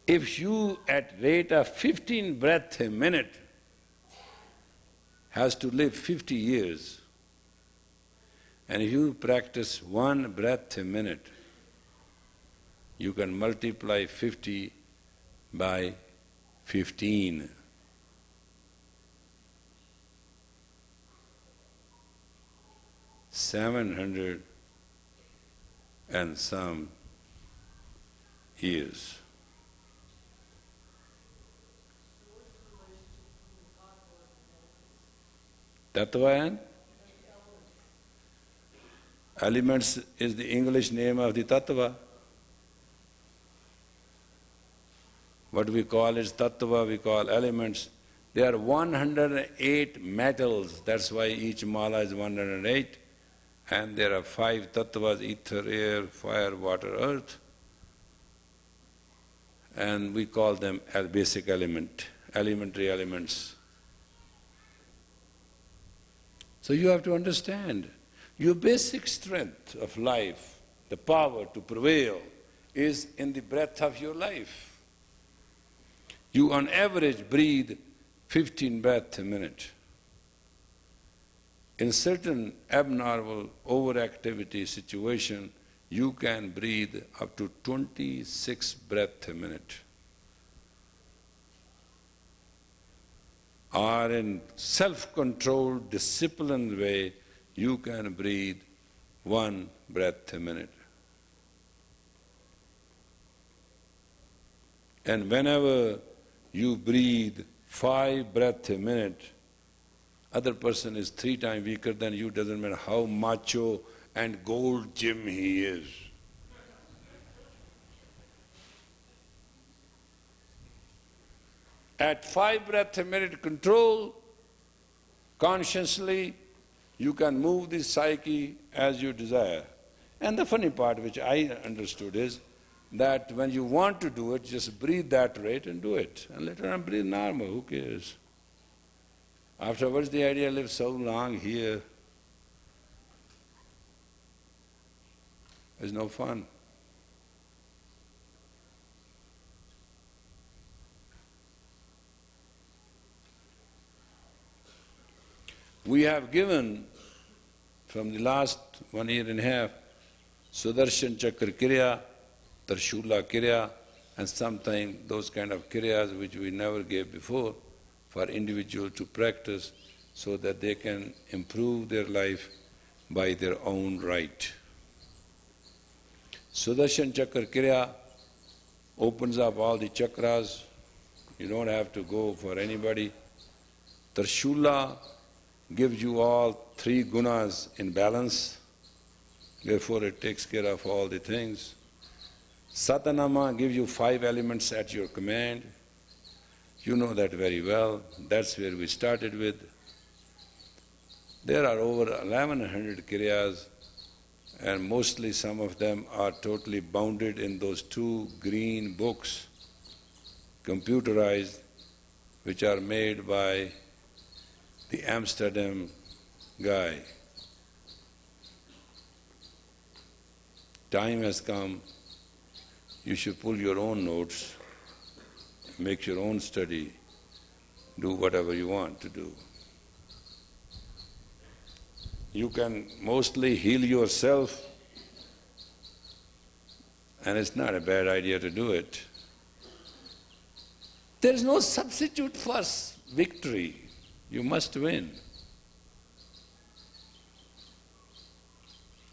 If you, at rate of 15 breaths a minute, has to live 50 years, and if you practice 1 breath a minute, you can multiply 50 by 15. $700 and some years. Tattva and elements is the English name of the tattva. What we call is tattva, we call elements. There are 108 metals, that's why each mala is 108. And there are 5 tattvas, ether, air, fire, water, earth. And we call them basic element, elementary elements. So you have to understand, your basic strength of life, the power to prevail, is in the breath of your life. You on average breathe 15 breaths a minute. In certain abnormal overactivity situation, you can breathe up to 26 breaths a minute. Or in self-controlled, disciplined way, you can breathe 1 breath a minute. And whenever you breathe 5 breaths a minute, other person is 3 times weaker than you, doesn't matter how macho and gold gym he is. At 5 breaths a minute control, consciously, you can move the psyche as you desire. And the funny part which I understood is that when you want to do it, just breathe that rate and do it. And later on breathe normal, who cares? Afterwards the idea lives so long here, it's no fun. We have given, from the last 1.5 years, Sudarshan Chakra Kriya, Trishula Kriya, and sometimes those kind of Kriyas which we never gave before, for individuals to practice so that they can improve their life by their own right. Sudarshan Chakra Kriya opens up all the chakras, you don't have to go for anybody. Trishula gives you all 3 gunas in balance. Therefore it takes care of all the things. Satanama gives you 5 elements at your command. You know that very well. That's where we started with. There are over 1100 kriyas, and mostly some of them are totally bounded in those 2 green books, computerized, which are made by the Amsterdam guy. Time has come, you should pull your own notes, make your own study, do whatever you want to do. You can mostly heal yourself, and it's not a bad idea to do it. There is no substitute for victory. You must win.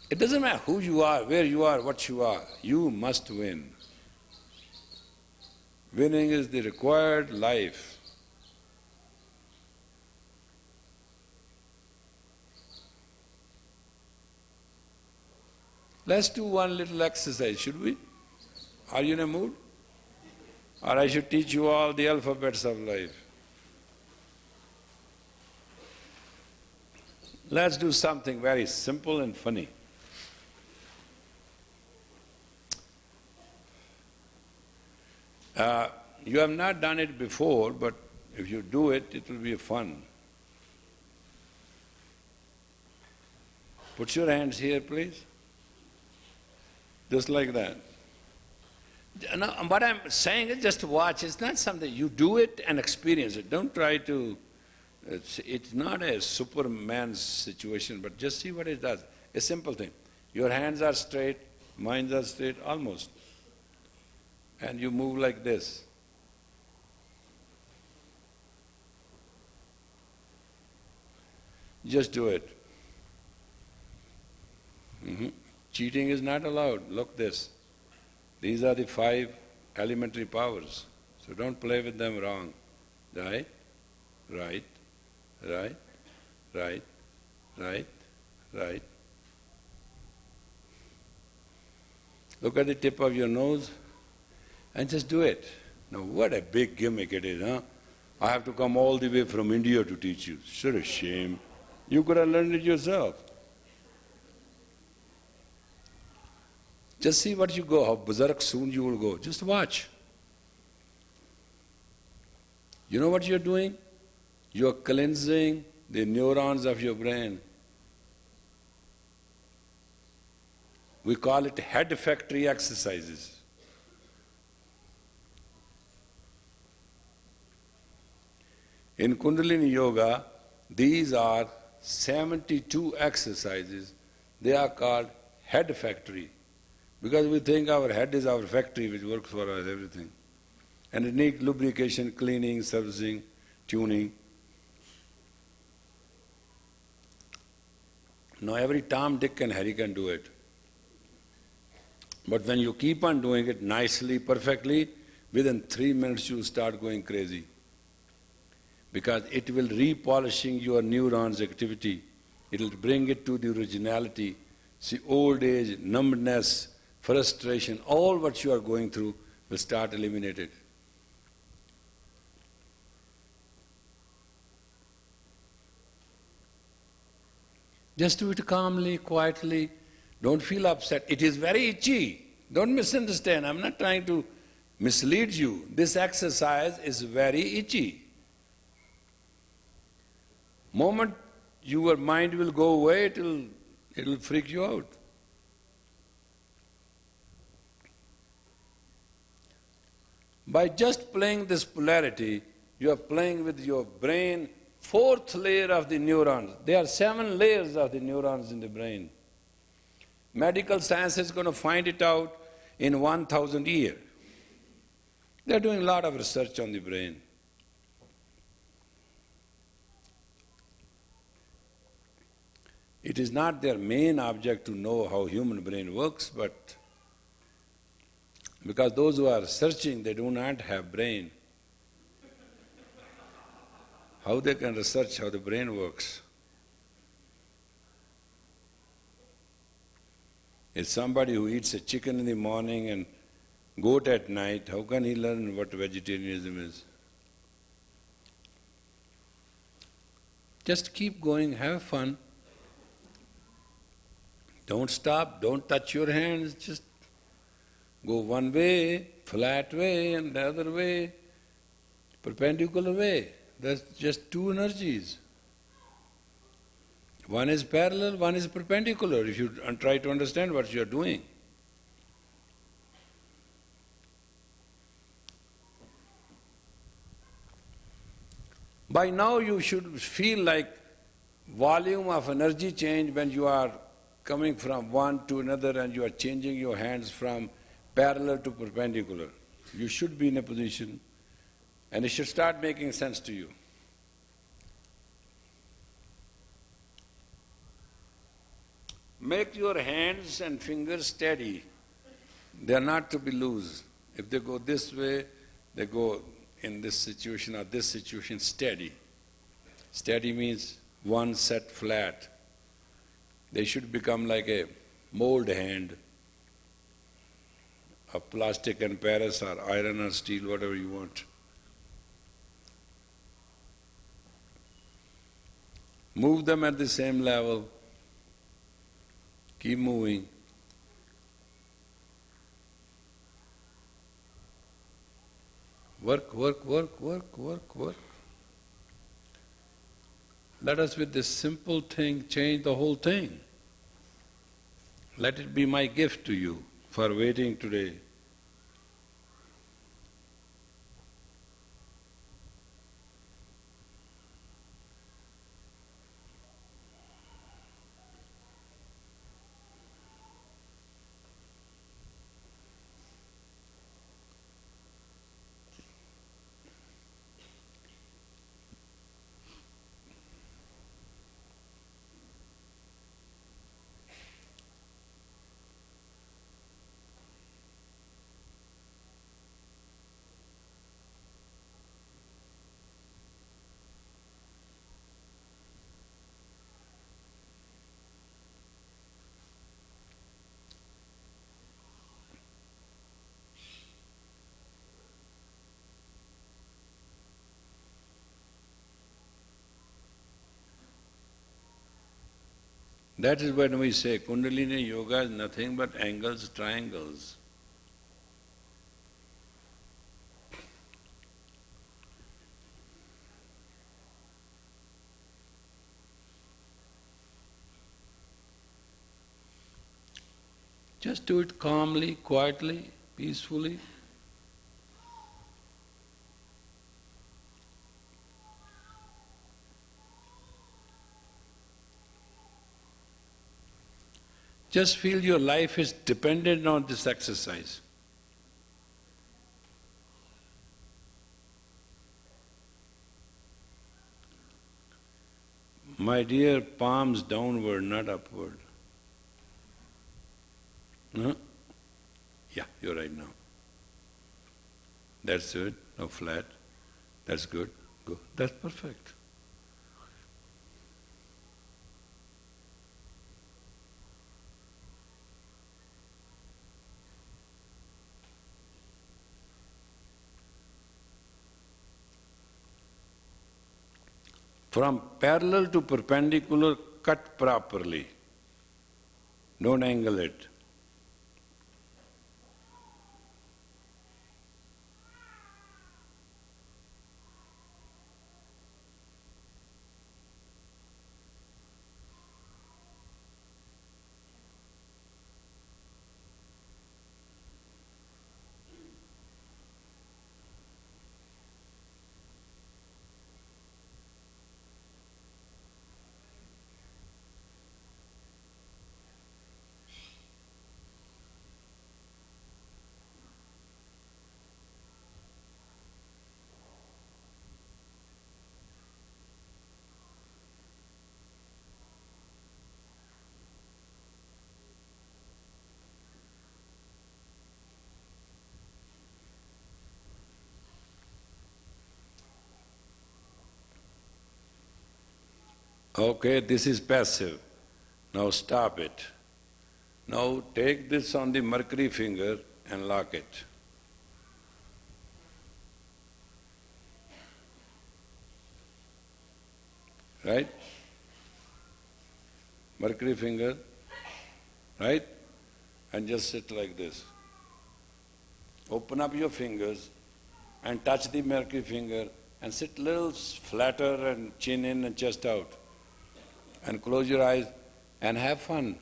It doesn't matter who you are, where you are, what you are. You must win. Winning is the required life. Let's do one little exercise, should we? Are you in a mood? Or I should teach you all the alphabets of life? Let's do something very simple and funny. You have not done it before, but if you do it, it will be fun. Put your hands here, please. Just like that. Now, what I'm saying is just watch. It's not something, you do it and experience it. Don't try to, it's not a Superman's situation, but just see what it does. A simple thing. Your hands are straight, mine are straight, almost. And you move like this. Just do it. Cheating is not allowed. Look this. These are the 5 elementary powers. So don't play with them wrong. Right, right, right, right, right, right. Look at the tip of your nose and just do it. Now what a big gimmick it is, huh? I have to come all the way from India to teach you. Sure a shame. You could have learned it yourself. Just see what you go, how berserk soon you will go. Just watch. You know what you're doing? You're cleansing the neurons of your brain. We call it head factory exercises. In Kundalini Yoga, these are 72 exercises. They are called head factory. Because we think our head is our factory which works for us, everything. And it needs lubrication, cleaning, servicing, tuning. Now every Tom, Dick and Harry can do it. But when you keep on doing it nicely, perfectly, within 3 minutes you start going crazy. Because it will repolishing your neurons' activity. It will bring it to the originality. See, old age, numbness, frustration, all what you are going through will start eliminated. Just do it calmly, quietly. Don't feel upset. It is very itchy. Don't misunderstand. I'm not trying to mislead you. This exercise is very itchy. Moment your mind will go away, it'll freak you out. By just playing this polarity, you are playing with your brain, 4th layer of the neurons. There are 7 layers of the neurons in the brain. Medical science is going to find it out in 1,000 years. They are doing a lot of research on the brain. It is not their main object to know how human brain works, but because those who are searching, they do not have brain. How they can research how the brain works? It's somebody who eats a chicken in the morning and goat at night. How can he learn what vegetarianism is? Just keep going, have fun. Don't stop, don't touch your hands, just go one way, flat way, and the other way, perpendicular way. That's just two energies. One is parallel, one is perpendicular, if you try to understand what you are doing. By now you should feel like volume of energy change when you are coming from one to another and you are changing your hands from parallel to perpendicular. You should be in a position and it should start making sense to you. Make your hands and fingers steady. They are not to be loose. If they go this way, they go in this situation or this situation steady. Steady means one set flat. They should become like a mold hand of plastic and Paris or iron or steel, whatever you want. Move them at the same level. Keep moving. Work, work, work, work, work, work. Let us with this simple thing change the whole thing. Let it be my gift to you for waiting today. That is when we say Kundalini Yoga is nothing but angles, triangles. Just do it calmly, quietly, peacefully. Just feel your life is dependent on this exercise. My dear, palms downward, not upward. No? Yeah, you're right now. That's it. No flat. That's good. Good. That's perfect. From parallel to perpendicular, cut properly. Don't angle it. Okay, this is passive. Now stop it. Now take this on the mercury finger and lock it. Right? Mercury finger, right? And just sit like this. Open up your fingers and touch the mercury finger and sit little flatter and chin in and chest out. And close your eyes and have fun.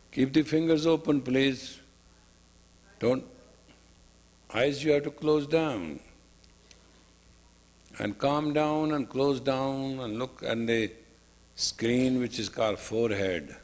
Keep the fingers open, please. Don't. Eyes you have to close down. And calm down and close down and look at the screen which is called forehead.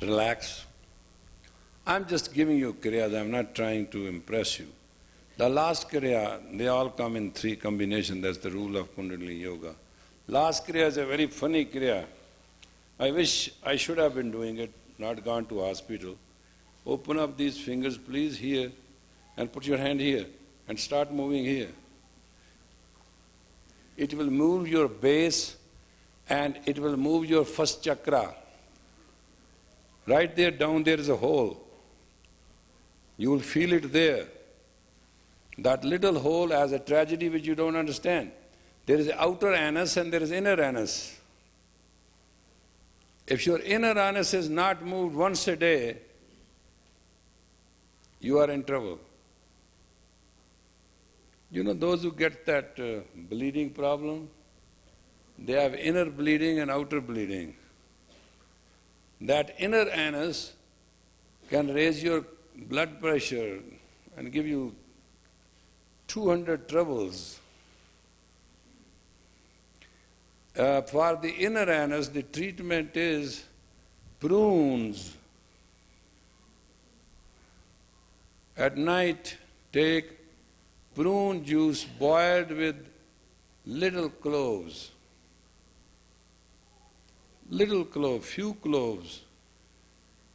Relax. I'm just giving you kriyas, I'm not trying to impress you. The last kriya, they all come in three combinations, that's the rule of Kundalini Yoga. Last kriya is a very funny kriya. I wish I should have been doing it, not gone to hospital. Open up these fingers, please, here, and put your hand here, and start moving here. It will move your base, and it will move your first chakra. Right there, down there is a hole. You will feel it there. That little hole has a tragedy which you don't understand. There is outer anus and there is inner anus. If your inner anus is not moved once a day, you are in trouble. You know those who get that bleeding problem? They have inner bleeding and outer bleeding. That inner anus can raise your blood pressure and give you 200 troubles. For the inner anus, the treatment is prunes. At night, take prune juice boiled with little cloves. Little clove, few cloves,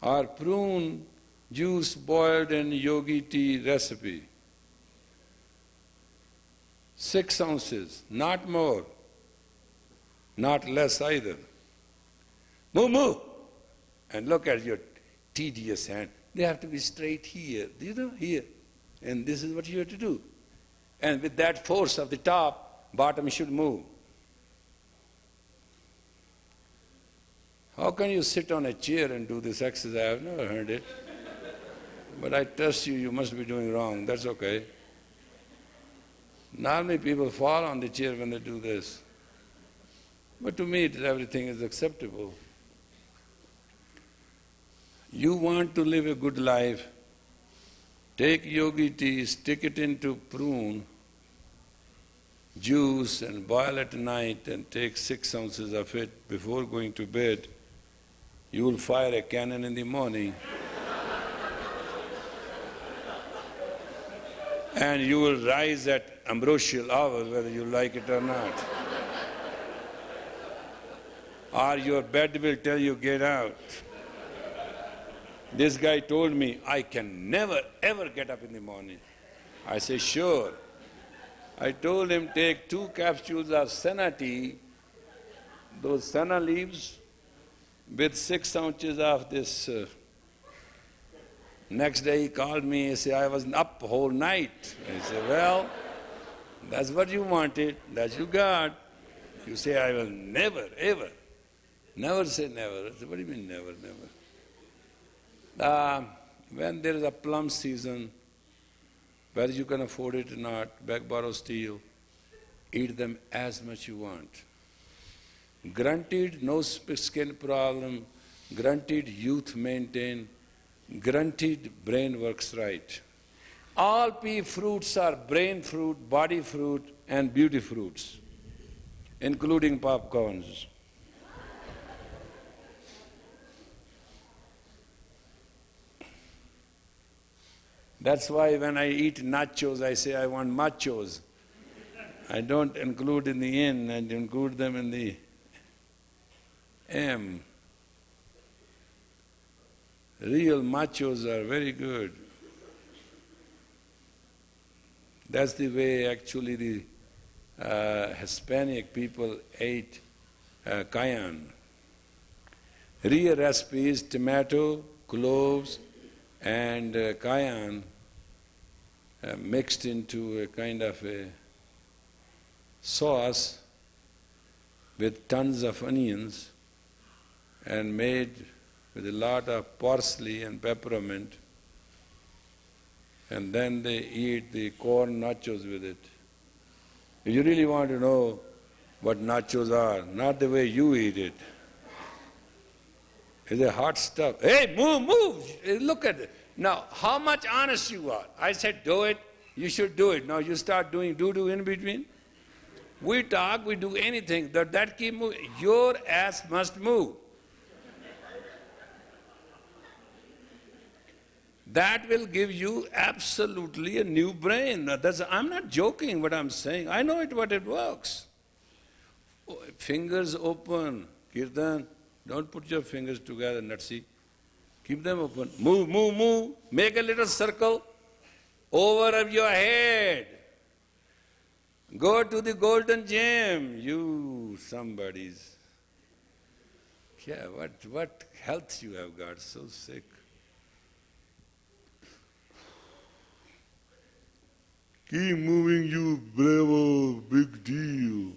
or prune juice boiled in yogi tea recipe. 6 ounces, not more, not less either. Move! And look at your tedious hand. They have to be straight here, do you know, here. And this is what you have to do. And with that force of the top, bottom should move. How can you sit on a chair and do this exercise? I've never heard it. But I trust you, you must be doing wrong. That's okay. Normally people fall on the chair when they do this. But to me, everything is acceptable. You want to live a good life, take yogi tea, stick it into prune juice and boil at night and take 6 ounces of it before going to bed. You will fire a cannon in the morning and you will rise at ambrosial hour whether you like it or not. Or your bed will tell you, get out. This guy told me, I can never ever get up in the morning. I say, sure. I told him, take 2 capsules of senna tea, those senna leaves, with 6 ounces of this. Next day he called me, he said, I was up whole night. I said, well, that's what you wanted, that you got. You say, I will never, ever. Never say never. I said, what do you mean never, never? When there is a plum season, whether you can afford it or not, beg, borrow, steal, eat them as much you want. Granted no skin problem, granted youth maintained, granted brain works right. All pea fruits are brain fruit, body fruit and beauty fruits, including popcorns. That's why when I eat nachos, I say I want machos. I don't include in the in, I include them in the M. Real machos are very good. That's the way actually the Hispanic people ate cayenne. Real recipe is tomato, cloves and cayenne mixed into a kind of a sauce with tons of onions and made with a lot of parsley and peppermint, and then they eat the corn nachos with it. If you really want to know what nachos are, not the way you eat it. It's a hot stuff. Hey, move! Look at it. Now, how much honest you are? I said, do it, you should do it. Now you start doing do in between. We talk, we do anything, that keep moving. Your ass must move. That will give you absolutely a new brain. I'm not joking what I'm saying. I know what it works. Fingers open, Kirtan. Don't put your fingers together, Natsi. Keep them open. Move. Make a little circle over your head. Go to the golden gym. You somebody's. Yeah, what health you have got, so sick. Keep moving, you bravo, big deal.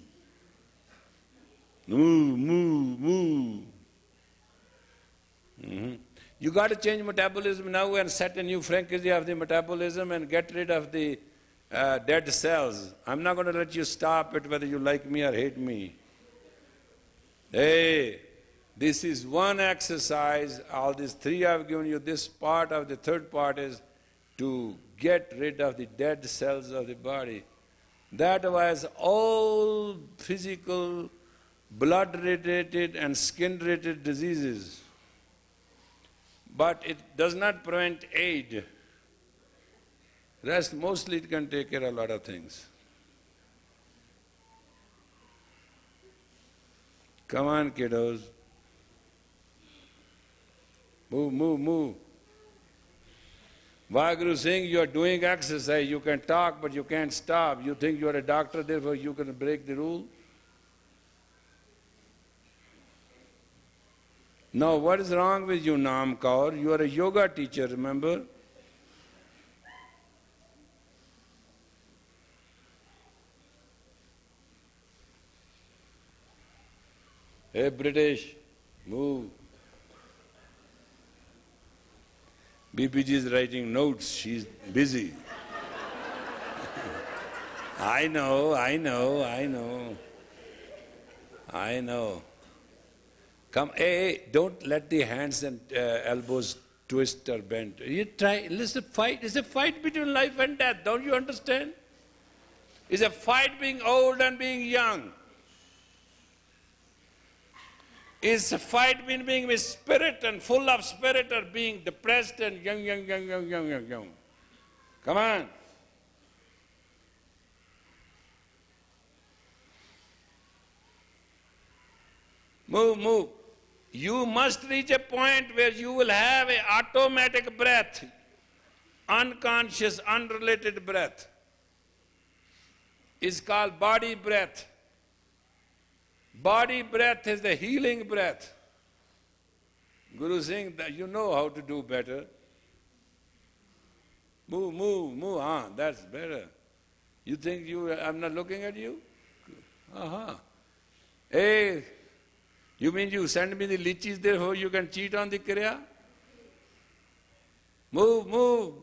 Move. You got to change metabolism now and set a new frequency of the metabolism and get rid of the dead cells. I'm not going to let you stop it whether you like me or hate me. Hey, this is one exercise. All these 3 I've given you. This part of the 3rd part is to get rid of the dead cells of the body. That was all physical, blood-related and skin-related diseases. But it does not prevent AIDS. Rest, mostly it can take care of a lot of things. Come on, kiddos. Move. Vaheguru is saying you are doing exercise, you can talk but you can't stop. You think you are a doctor, therefore you can break the rule? Now what is wrong with you, Naam Kaur? You are a yoga teacher, remember? Hey British, move. BPG is writing notes, she's busy. I know. Come, hey, don't let the hands and elbows twist or bend. You try, listen, fight. It's a fight between life and death, don't you understand? It's a fight being old and being young. It's a fight between being with spirit and full of spirit or being depressed and young. Come on. Move. You must reach a point where you will have an automatic breath, unconscious, unrelated breath. It's called body breath. Body breath is the healing breath. Guru saying that you know how to do better. Move, move, move, that's better. You think I'm not looking at you? Hey, you mean you send me the lychees there so you can cheat on the kriya? Move, move.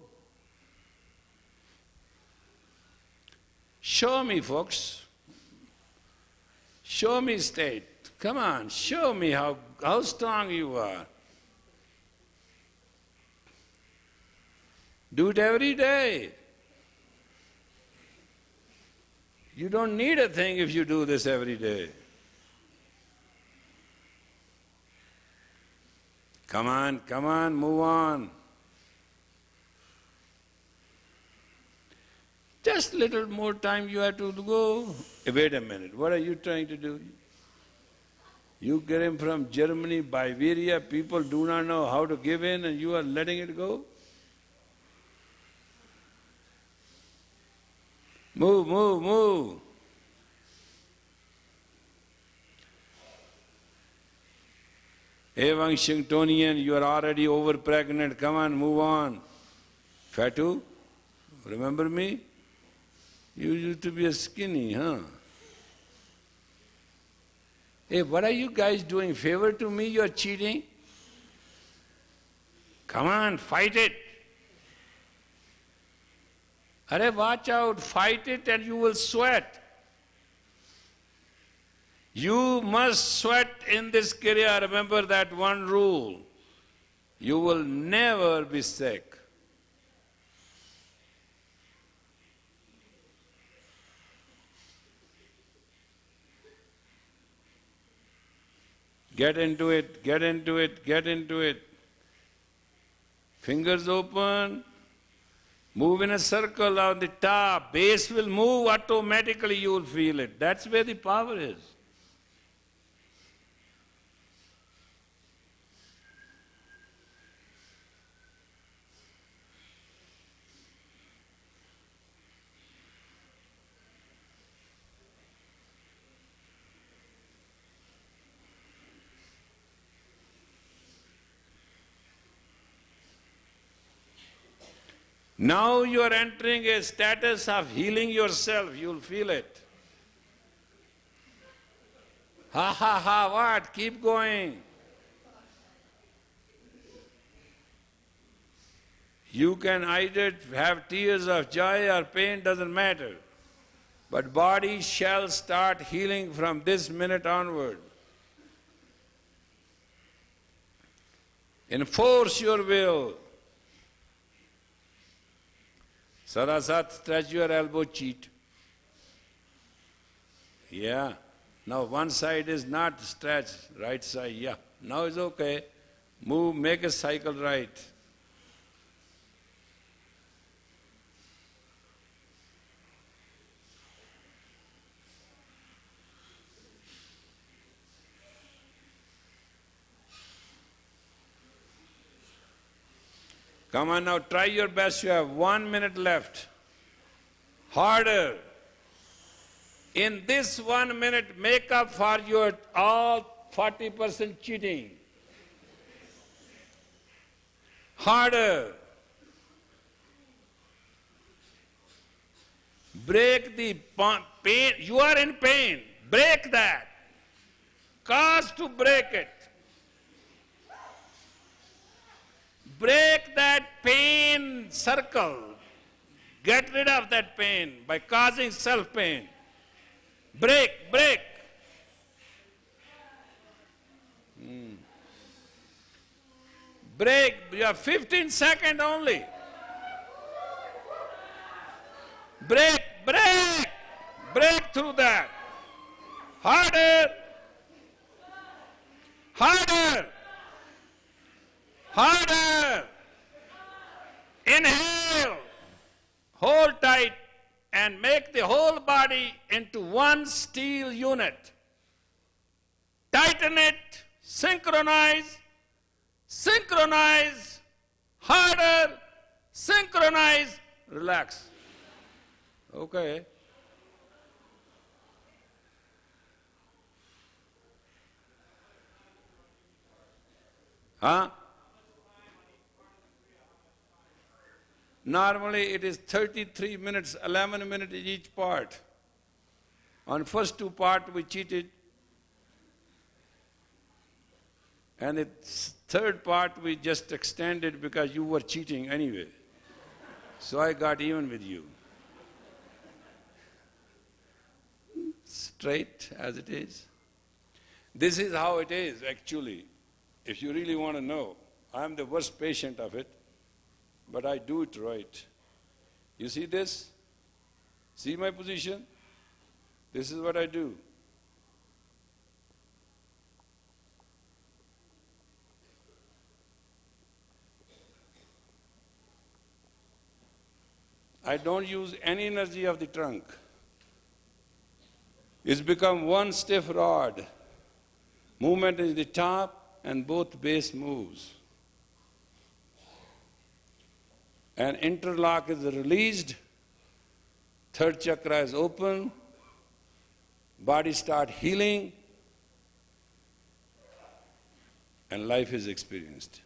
Show me, folks. Show me state. Come on, show me how strong you are. Do it every day. You don't need a thing if you do this every day. Come on, move on. Just little more time you have to go. Wait a minute, what are you trying to do? You came from Germany, Bavaria, people do not know how to give in and you are letting it go? Move, move, move. Hey, Washingtonian, you are already over pregnant. Come on, move on. Fatu, remember me? You used to be a skinny, huh? Hey, what are you guys doing? Favor to me, you are cheating? Come on, fight it. Arey, watch out, fight it and you will sweat. You must sweat in this kriya. Remember that one rule. You will never be sick. Get into it, get into it, get into it. Fingers open. Move in a circle on the top. Base will move automatically, you will feel it. That's where the power is. Now you are entering a status of healing yourself, you'll feel it. Ha ha ha, what? Keep going. You can either have tears of joy or pain, doesn't matter. But body shall start healing from this minute onward. Enforce your will. Sarasat, stretch your elbow, cheat. Yeah. Now one side is not stretched, right side, yeah. Now it's okay. Move, make a cycle right. Come on now, try your best. You have 1 minute left. Harder. In this 1 minute, make up for your all 40% cheating. Harder. Break the pain. You are in pain. Break that. Cause to break it. Break that pain circle. Get rid of that pain by causing self-pain. Break, break. Break, you have 15 seconds only. Break, break. Break through that. Harder. Harder. Harder. Inhale. Hold tight and make the whole body into one steel unit. Tighten it, synchronize, synchronize, harder, synchronize, relax. Okay. Huh? Normally it is 33 minutes, 11 minutes each part. On first two parts we cheated, and the third part we just extended because you were cheating anyway. So I got even with you. Straight as it is. This is how it is actually. If you really want to know, I'm the worst patient of it, but I do it right. You see this? See my position? This is what I do. I don't use any energy of the trunk. It's become one stiff rod. Movement is the top and both base moves. And interlock is released, third chakra is open, body start healing, and life is experienced.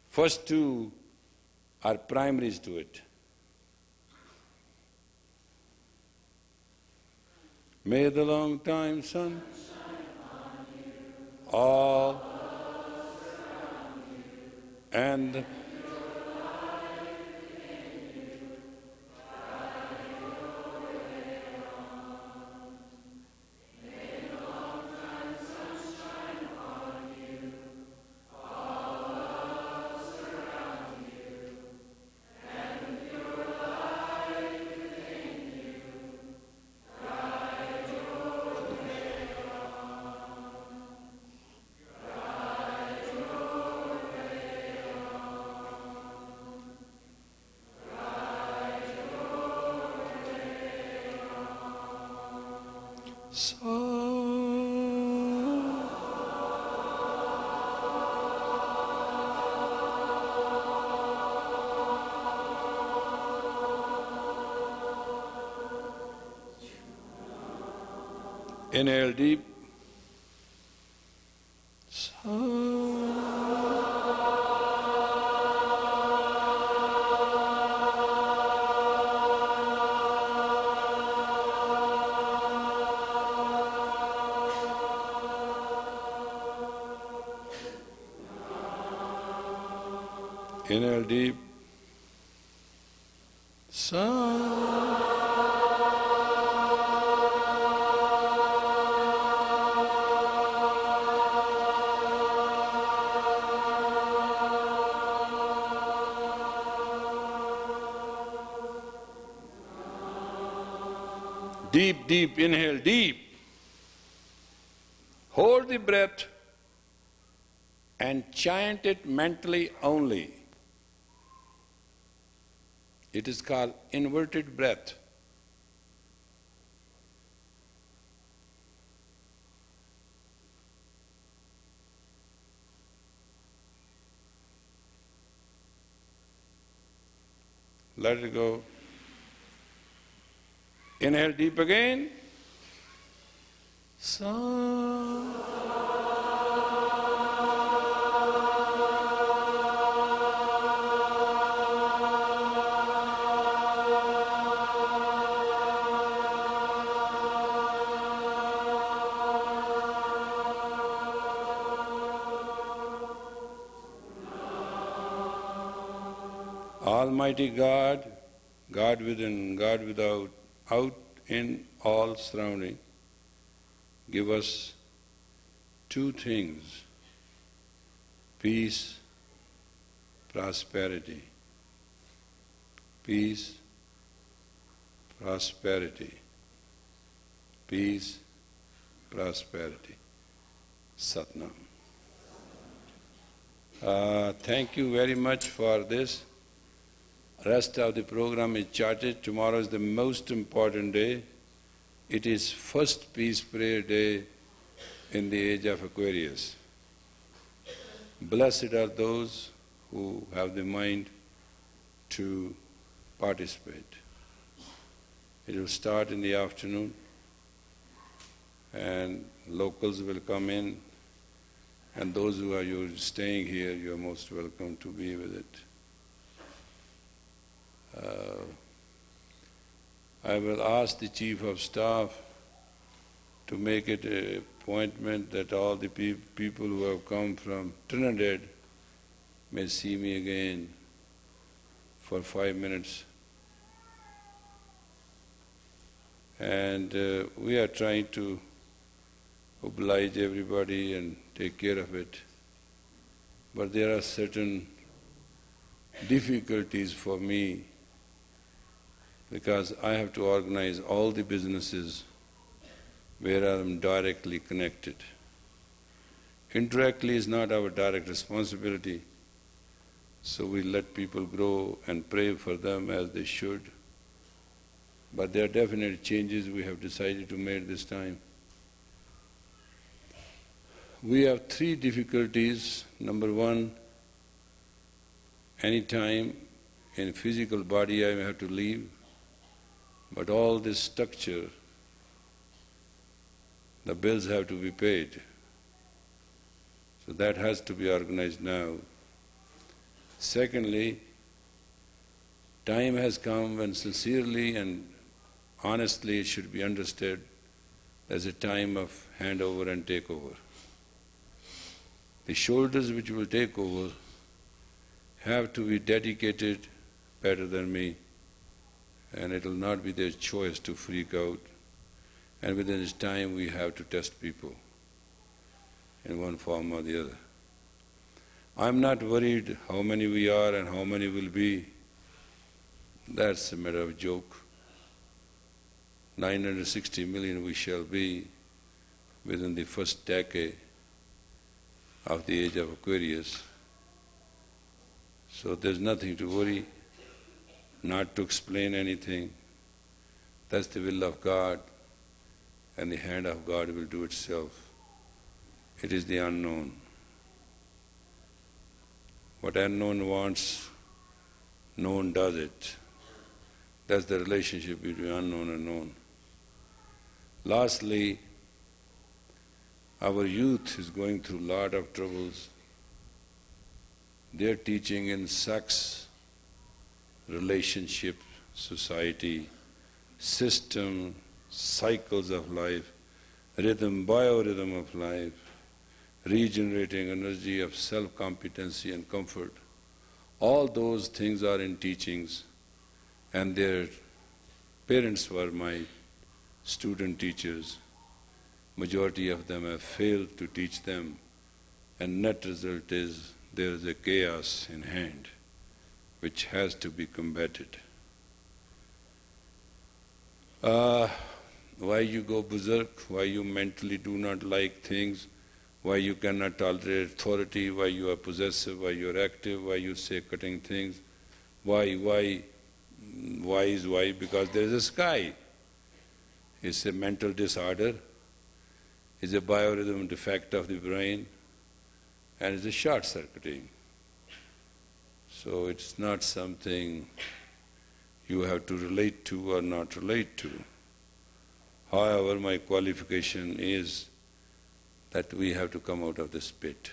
First two are primaries to it. May the long time sun all and inhale deep. Inhale deep. Deep, deep, inhale deep. Hold the breath and chant it mentally only. It is called inverted breath. Let it go. Inhale deep again. Almighty God, God within, God without, out, in, all surrounding, give us two things: peace, prosperity. Peace, prosperity. Peace, prosperity. Satnam. Thank you very much for this. Rest of the program is charted. Tomorrow is the most important day. It is first peace prayer day in the age of Aquarius. Blessed are those who have the mind to participate. It will start in the afternoon and locals will come in, and those who are staying here, you are most welcome to be with it. I will ask the Chief of Staff to make it an appointment that all the people who have come from Trinidad may see me again for 5 minutes. And we are trying to oblige everybody and take care of it. But there are certain difficulties for me because I have to organize all the businesses where I am directly connected. Indirectly is not our direct responsibility, so we let people grow and pray for them as they should. But there are definite changes we have decided to make this time. We have 3 difficulties. Number 1, any time in physical body I may have to leave, but all this structure, the bills have to be paid. So that has to be organized now. Secondly, time has come when sincerely and honestly it should be understood as a time of handover and takeover. The shoulders which will take over have to be dedicated better than me, and it will not be their choice to freak out. And within this time we have to test people in one form or the other. I'm not worried how many we are and how many will be. That's a matter of joke. 960 million we shall be within the first decade of the age of Aquarius. So there's nothing to worry, not to explain anything. That's the will of God, and the hand of God will do itself. It is the unknown. What unknown wants, known does it. That's the relationship between unknown and known. Lastly, our youth is going through a lot of troubles. They're teaching in sex, relationship, society, system, cycles of life, rhythm, biorhythm of life, regenerating energy of self-competency and comfort. All those things are in teachings, and their parents were my student teachers. Majority of them have failed to teach them, and net result is there is a chaos in hand which has to be combated. Why you go berserk, why you mentally do not like things, why you cannot tolerate authority, why you are possessive, why you are active, why you say cutting things, why is why? Because there is a sky. It's a mental disorder, it's a biorhythm defect of the brain, and it's a short-circuiting. So it's not something you have to relate to or not relate to. However, my qualification is that we have to come out of this pit.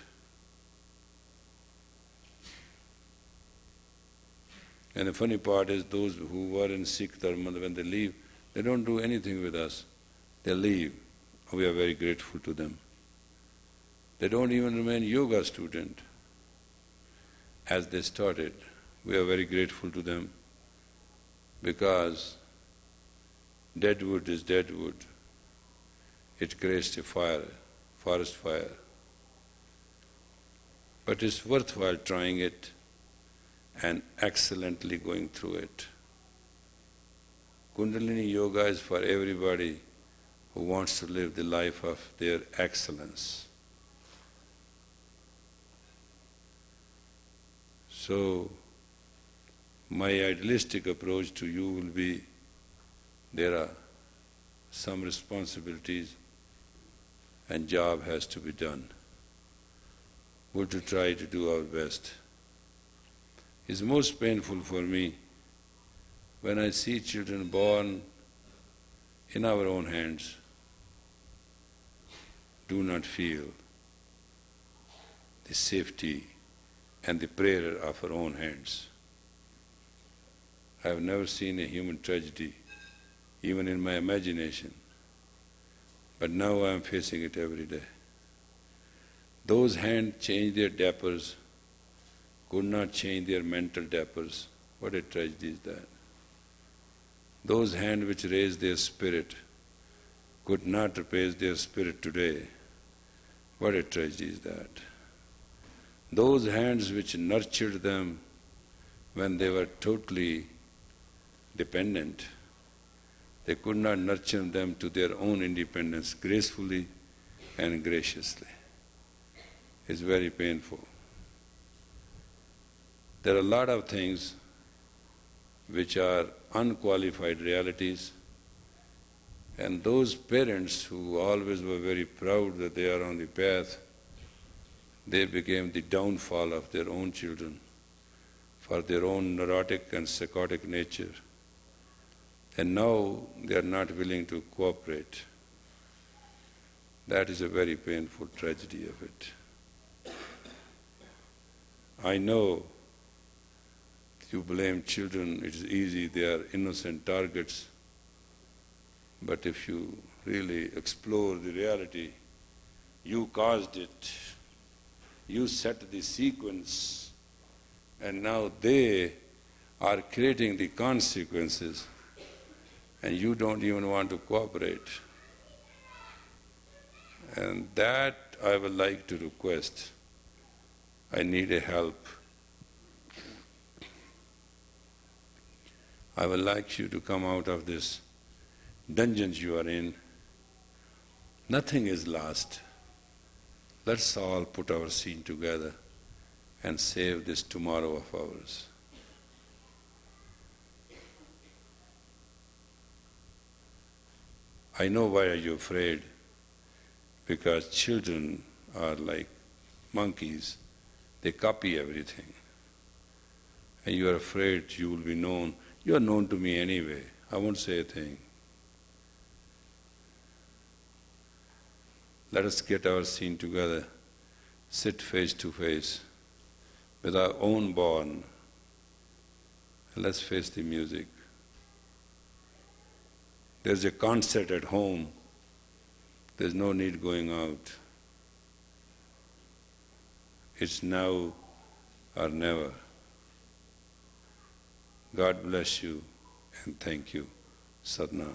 And the funny part is those who were in Sikh Dharma, when they leave, they don't do anything with us. They leave. We are very grateful to them. They don't even remain yoga student as they started. We are very grateful to them because dead wood is dead wood. It creates a fire, forest fire. But it's worthwhile trying it and excellently going through it. Kundalini Yoga is for everybody who wants to live the life of their excellence. So, my idealistic approach to you will be, there are some responsibilities and job has to be done. We're to try to do our best. It's most painful for me when I see children born in our own hands, do not feel the safety and the prayer of our own hands. I have never seen a human tragedy, even in my imagination, but now I am facing it every day. Those hands change their diapers, could not change their mental diapers. What a tragedy is that. Those hands which raised their spirit could not raise their spirit today. What a tragedy is that. Those hands which nurtured them when they were totally dependent, they could not nurture them to their own independence gracefully and graciously. It's very painful. There are a lot of things which are unqualified realities, and those parents who always were very proud that they are on the path, they became the downfall of their own children for their own neurotic and psychotic nature. And now they are not willing to cooperate. That is a very painful tragedy of it. I know you blame children, it is easy, they are innocent targets. But if you really explore the reality, you caused it, you set the sequence, and now they are creating the consequences, and you don't even want to cooperate. And that I would like to request. I need a help. I would like you to come out of this dungeons you are in. Nothing is lost. Let's all put our scene together and save this tomorrow of ours. I know why are you afraid, because children are like monkeys, they copy everything. And you are afraid you will be known. You are known to me anyway, I won't say a thing. Let us get our scene together, sit face to face with our own born, and let's face the music. There's a concert at home, there's no need going out. It's now or never. God bless you and thank you. Sadhana.